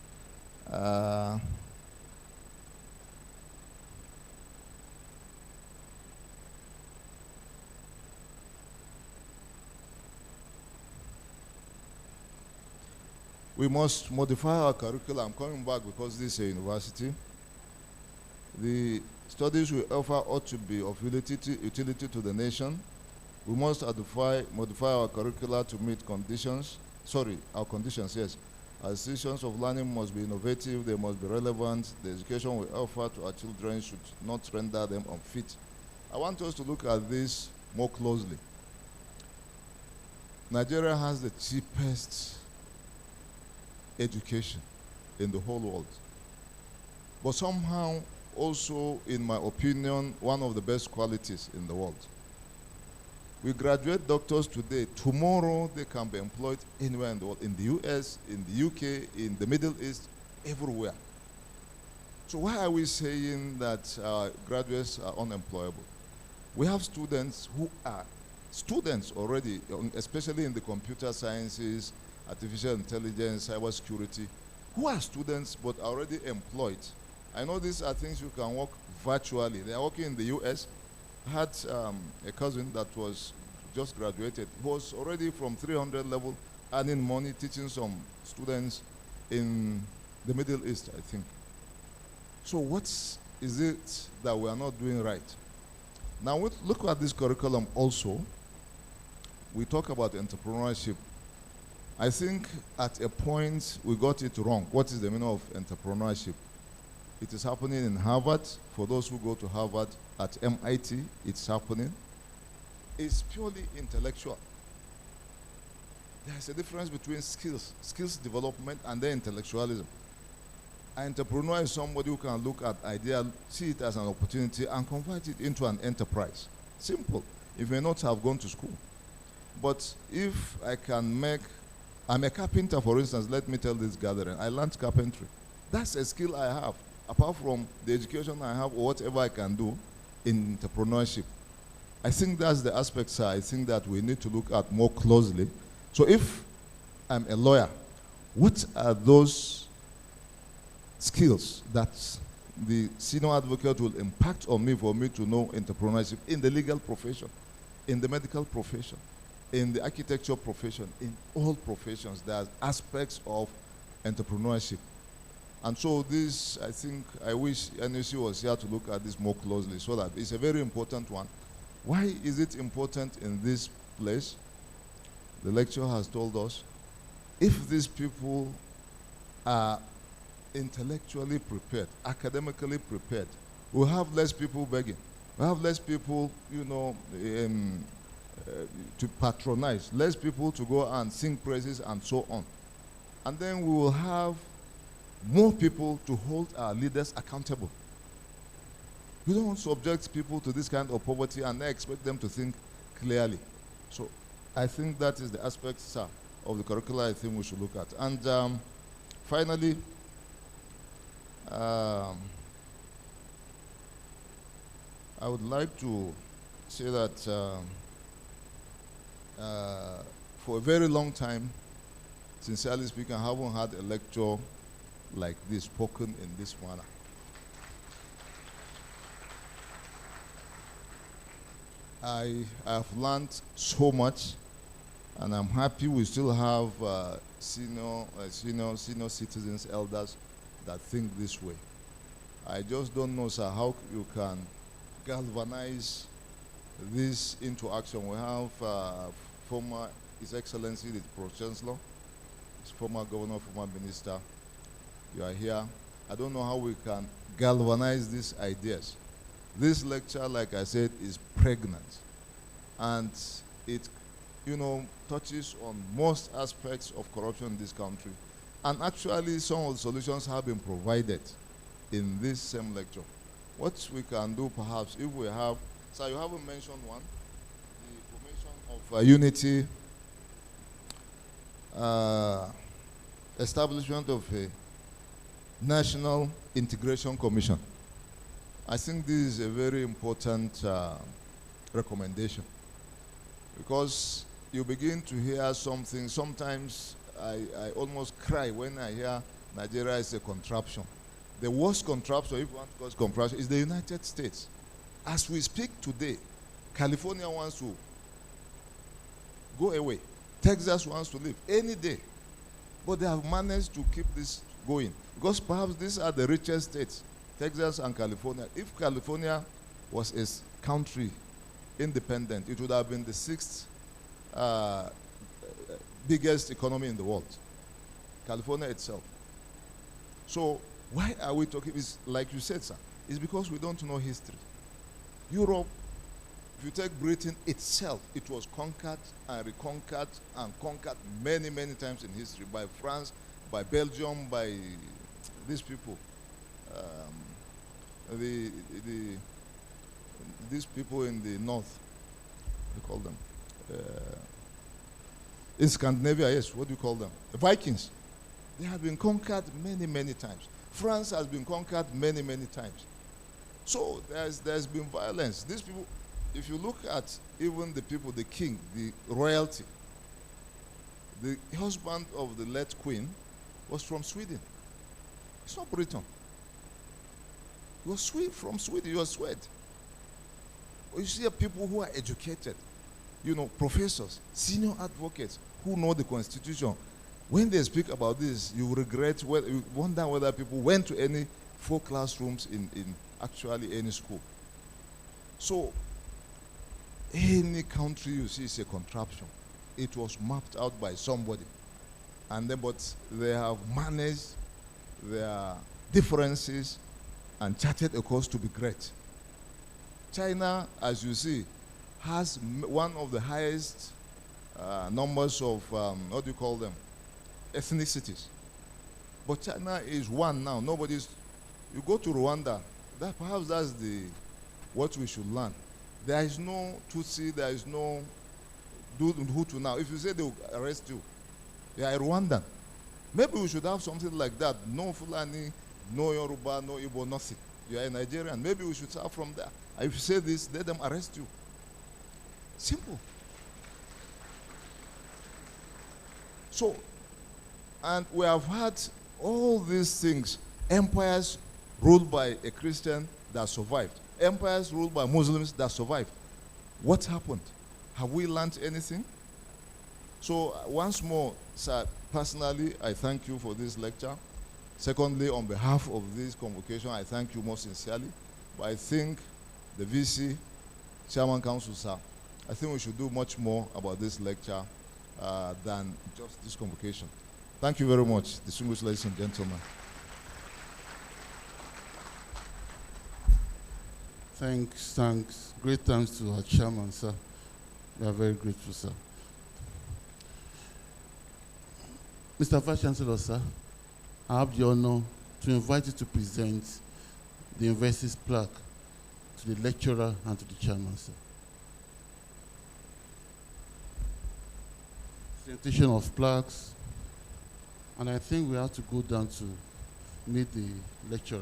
We must modify our curriculum. I'm coming back because this is a university. The studies we offer ought to be of utility to the nation. We must modify our curricula to meet our conditions, yes. Our institutions of learning must be innovative, they must be relevant. The education we offer to our children should not render them unfit. I want us to look at this more closely. Nigeria has the cheapest education in the whole world. But somehow, also, in my opinion, one of the best qualities in the world. We graduate doctors today. Tomorrow, they can be employed anywhere in the world, in the US, in the UK, in the Middle East, everywhere. So why are we saying that graduates are unemployable? We have students who are students already, especially in the computer sciences, artificial intelligence, cybersecurity, who are students but are already employed. I know these are things you can work virtually. They are working in the US. I had a cousin that was just graduated. He was already from 300 level, earning money, teaching some students in the Middle East, I think. So what is it that we are not doing right? Now, look at this curriculum also. We talk about entrepreneurship. I think at a point we got it wrong. What is the meaning of entrepreneurship? It is happening in Harvard. For those who go to Harvard, at MIT, it's happening. It's purely intellectual. There's a difference between skills development, and then intellectualism. An entrepreneur is somebody who can look at idea, see it as an opportunity, and convert it into an enterprise. Simple. He may not have gone to school. But if I can make, I'm a carpenter, for instance, let me tell this gathering, I learned carpentry. That's a skill I have, apart from the education I have or whatever I can do in entrepreneurship. I think that's the aspects I think that we need to look at more closely. So if I'm a lawyer, what are those skills that the senior advocate will impact on me for me to know entrepreneurship in the legal profession, in the medical profession, in the architecture profession, in all professions? There are aspects of entrepreneurship. And so this, I think, I wish NUC was here to look at this more closely so that it's a very important one. Why is it important in this place? The lecturer has told us, if these people are intellectually prepared, academically prepared, we'll have less people begging. We'll have less people, to patronize, less people to go and sing praises and so on. And then we will have more people to hold our leaders accountable. We don't subject people to this kind of poverty and expect them to think clearly. So I think that is the aspect, sir, of the curricula I think we should look at. And finally, I would like to say that for a very long time, sincerely speaking, I haven't had a lecture like this spoken in this manner. I have learned so much, and I'm happy we still have senior citizens, elders that think this way. I just don't know, sir, how you can galvanize this into action. We have former His Excellency the Pro-Chancellor, his former governor, former minister. You are here. I don't know how we can galvanize these ideas. This lecture, like I said, is pregnant. And it, touches on most aspects of corruption in this country. And actually, some of the solutions have been provided in this same lecture. What we can do, perhaps, if we have, sir, you haven't mentioned one, the formation of unity, establishment of a National Integration Commission. I think this is a very important recommendation, because you begin to hear something. Sometimes I almost cry when I hear Nigeria is a contraption. The worst contraption, if you want to call it contraption, is the United States. As we speak today, California wants to go away. Texas wants to leave any day. But they have managed to keep this going, because perhaps these are the richest states, Texas and California. If California was a country independent, it would have been the 6th biggest economy in the world, California itself. So why are we talking? It's like you said, sir, it's because we don't know history. Europe, if you take Britain itself, it was conquered and reconquered and conquered many, many times in history by France, by Belgium, by these people. These people in the north, what do you call them? In Scandinavia, yes, what do you call them? The Vikings. They have been conquered many, many times. France has been conquered many, many times. So there's been violence. These people, if you look at even the people, the king, the royalty, the husband of the late queen was from Sweden. It's not Britain. He was from Sweden. He was Swede. You see people who are educated, professors, senior advocates who know the Constitution. When they speak about this, you regret, you wonder whether people went to any 4 classrooms in actually any school. So any country you see is a contraption. It was mapped out by somebody. And then, but they have managed their differences and charted a course to be great. China, as you see, has one of the highest numbers of, what do you call them, ethnicities. But China is one now. You go to Rwanda, perhaps that's what we should learn. There is no Tutsi, there is no Hutu now. If you say they will arrest you, you are a Rwandan. Maybe we should have something like that. No Fulani, no Yoruba, no Igbo, nothing. You are a Nigerian. Maybe we should start from there. If you say this, let them arrest you. Simple. So, and we have had all these things. Empires ruled by a Christian that survived. Empires ruled by Muslims that survived. What happened? Have we learned anything? So once more, sir, personally, I thank you for this lecture. Secondly, on behalf of this convocation, I thank you most sincerely. But I think the VC, Chairman Council, sir, I think we should do much more about this lecture than just this convocation. Thank you very much, distinguished ladies and gentlemen.
Thanks. Great thanks to our chairman, sir. We are very grateful, sir. Mr. Vice Chancellor, sir, I have the honor to invite you to present the university's plaque to the lecturer and to the chairman, sir. Presentation of plaques, and I think we have to go down to meet the lecturer.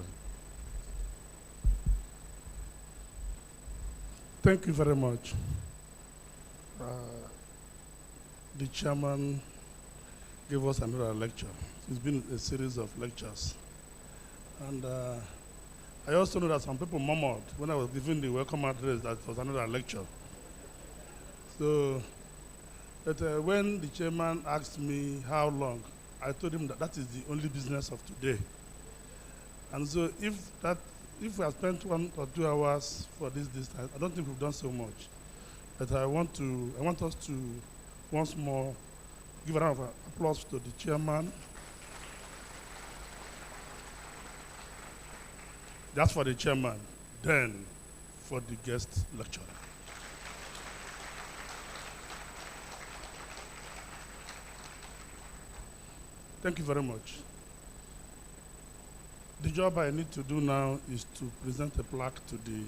Thank you very much. The chairman gave us another lecture. It's been a series of lectures. And I also know that some people murmured when I was giving the welcome address that it was another lecture. So, but when the chairman asked me how long, I told him that that is the only business of today. And so if we have spent 1 or 2 hours for this distance, I don't think we've done so much. But I want us to once more give a round of applause to the chairman. That's for the chairman, then for the guest lecturer. Thank you very much. The job I need to do now is to present a plaque to the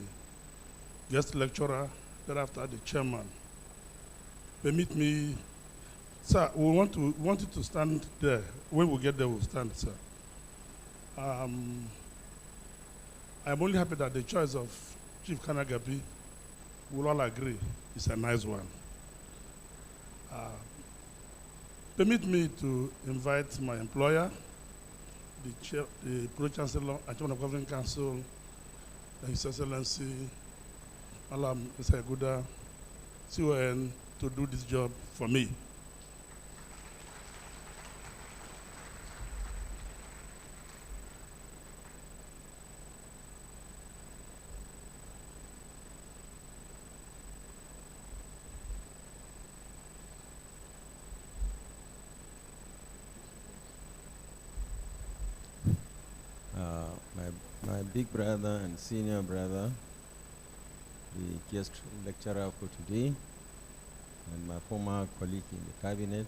guest lecturer, thereafter the chairman. Permit me, sir, we want you to stand there. When we get there, we'll stand, sir. I'm only happy that the choice of Chief Kanu Agabi, we'll all agree, is a nice one. Permit me to invite my employer, the Pro-Chancellor and Chairman of Governing Council, His Excellency, Malam Mr. Guda, CON, to do this job for me.
My big brother and senior brother, the guest lecturer for today, and my former colleague in the cabinet,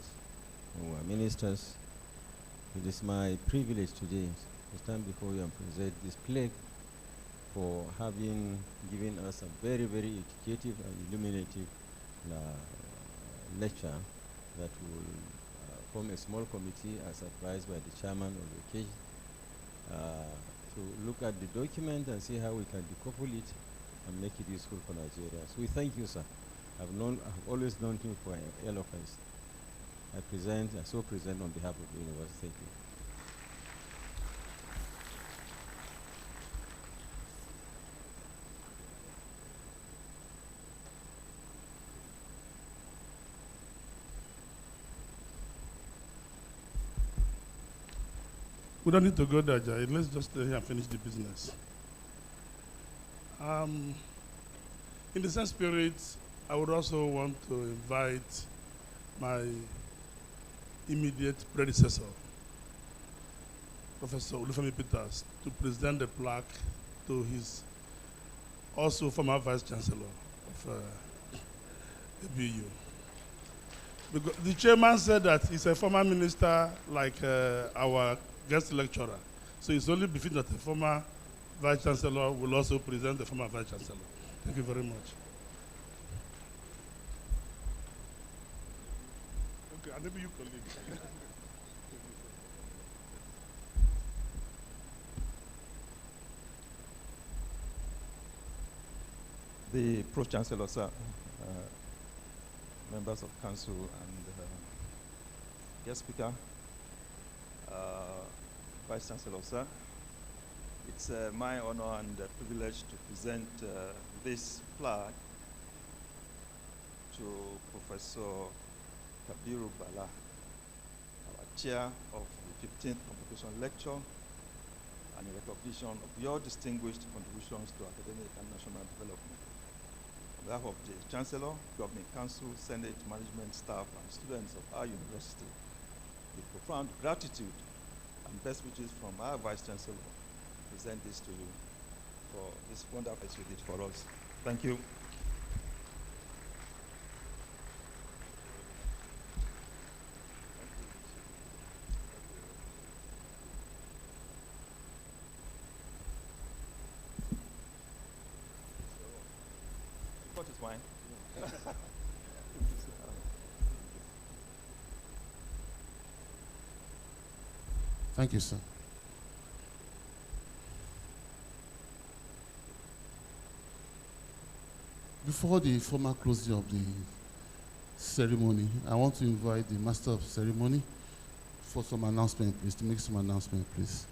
who are ministers. It is my privilege today to stand before you and present this plaque for having given us a very, very educative and illuminative lecture that will form a small committee as advised by the chairman of the occasion to look at the document and see how we can decouple it and make it useful for Nigeria. So we thank you, sir. I've always known you for eloquence. I so present on behalf of the university. Thank you.
We don't need to go there, Jai. Let's just stay here and finish the business. In the same spirit, I would also want to invite my immediate predecessor, Professor Olufemi Peters, to present the plaque to his also former Vice Chancellor of ABU. Because the chairman said that he's a former minister like our guest lecturer. So it's only befitting that the former Vice Chancellor will also present the former Vice Chancellor. Thank you very much. Okay, and maybe you colleague.
The Pro-Chancellor, sir, members of council, and guest speaker, Vice Chancellor, sir. It's my honor and privilege to present this flag to Professor Kabiru Bala, our chair of the 15th Convocation Lecture, and in recognition of your distinguished contributions to academic and national development. On behalf of the Chancellor, Governing Council, Senate, management, staff, and students of our university, with profound gratitude and best wishes from our Vice Chancellor, present this to you for this wonderful you did for us. Thank you. What is mine?
Thank you, sir. Before the formal closing of the ceremony, I want to invite the Master of Ceremony for some announcement, please, to make some announcement, please.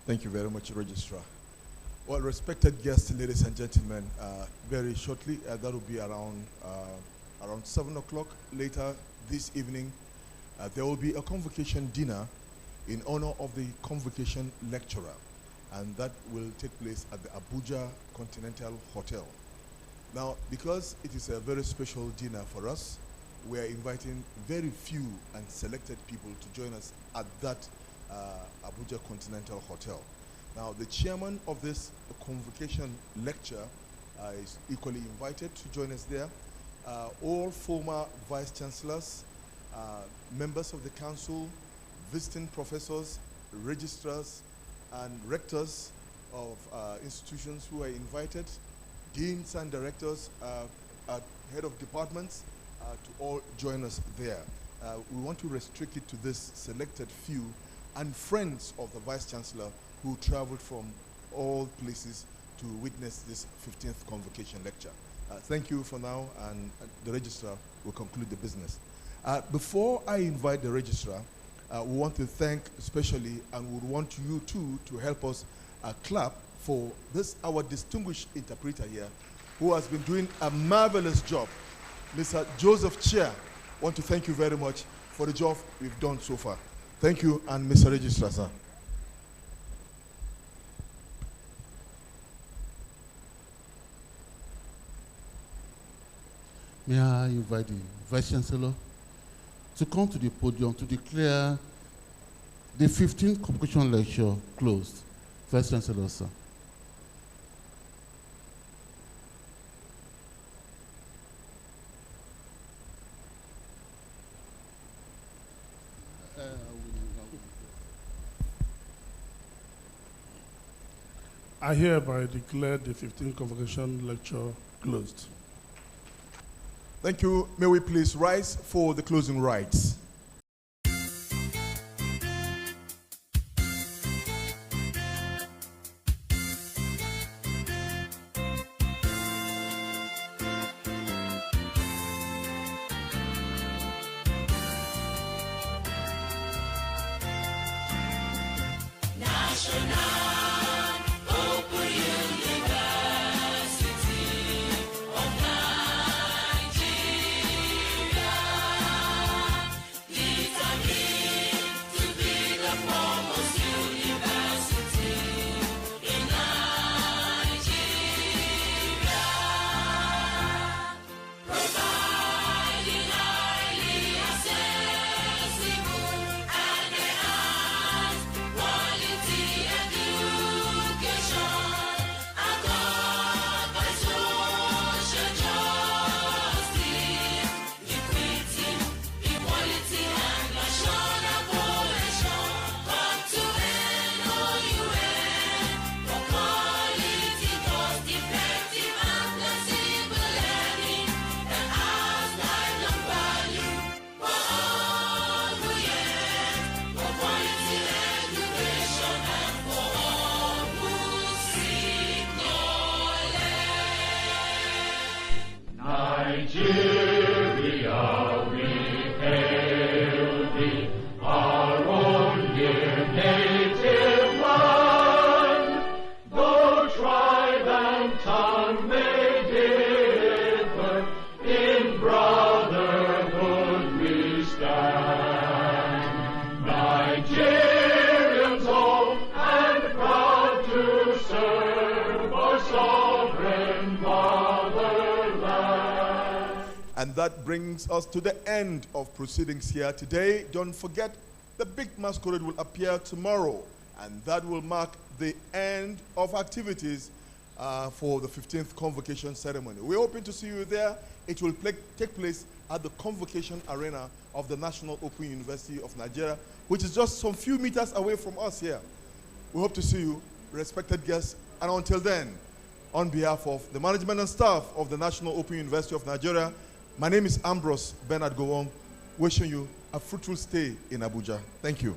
Thank you very much, Registrar. Well, respected guests, ladies and gentlemen, very shortly, that will be around 7 o'clock later this evening, there will be a convocation dinner in honor of the convocation lecturer, and that will take place at the Abuja Continental Hotel. Now, because it is a very special dinner for us, we are inviting very few and selected people to join us at that Abuja Continental Hotel. Now, the chairman of this convocation lecture is equally invited to join us there. All former vice chancellors, members of the council, visiting professors, registrars, and rectors of institutions who are invited, deans and directors, head of departments, to all join us there. We want to restrict it to this selected few and friends of the Vice Chancellor who traveled from all places to witness this 15th Convocation lecture. Thank you for now, and the Registrar will conclude the business. Before I invite the Registrar, we want to thank especially, and we want you too to help us clap for this, our distinguished interpreter here, who has been doing a marvelous job. Mr. Joseph Chair, want to thank you very much for the job we've done so far. Thank you, and Mr. Registrar, sir.
May I invite the Vice Chancellor to come to the podium to declare the 15th Convocation lecture closed. Vice Chancellor, sir.
I hereby declare the 15th Convocation lecture closed.
Thank you. May we please rise for the closing rites. And that brings us to the end of proceedings here today. Don't forget, the big masquerade will appear tomorrow, and that will mark the end of activities for the 15th Convocation ceremony. We're hoping to see you there. It will take place at the Convocation Arena of the National Open University of Nigeria, which is just some few meters away from us here. We hope to see you, respected guests, and until then, on behalf of the management and staff of the National Open University of Nigeria, my name is Ambrose Bernard Gowon, wishing you a fruitful stay in Abuja. Thank you.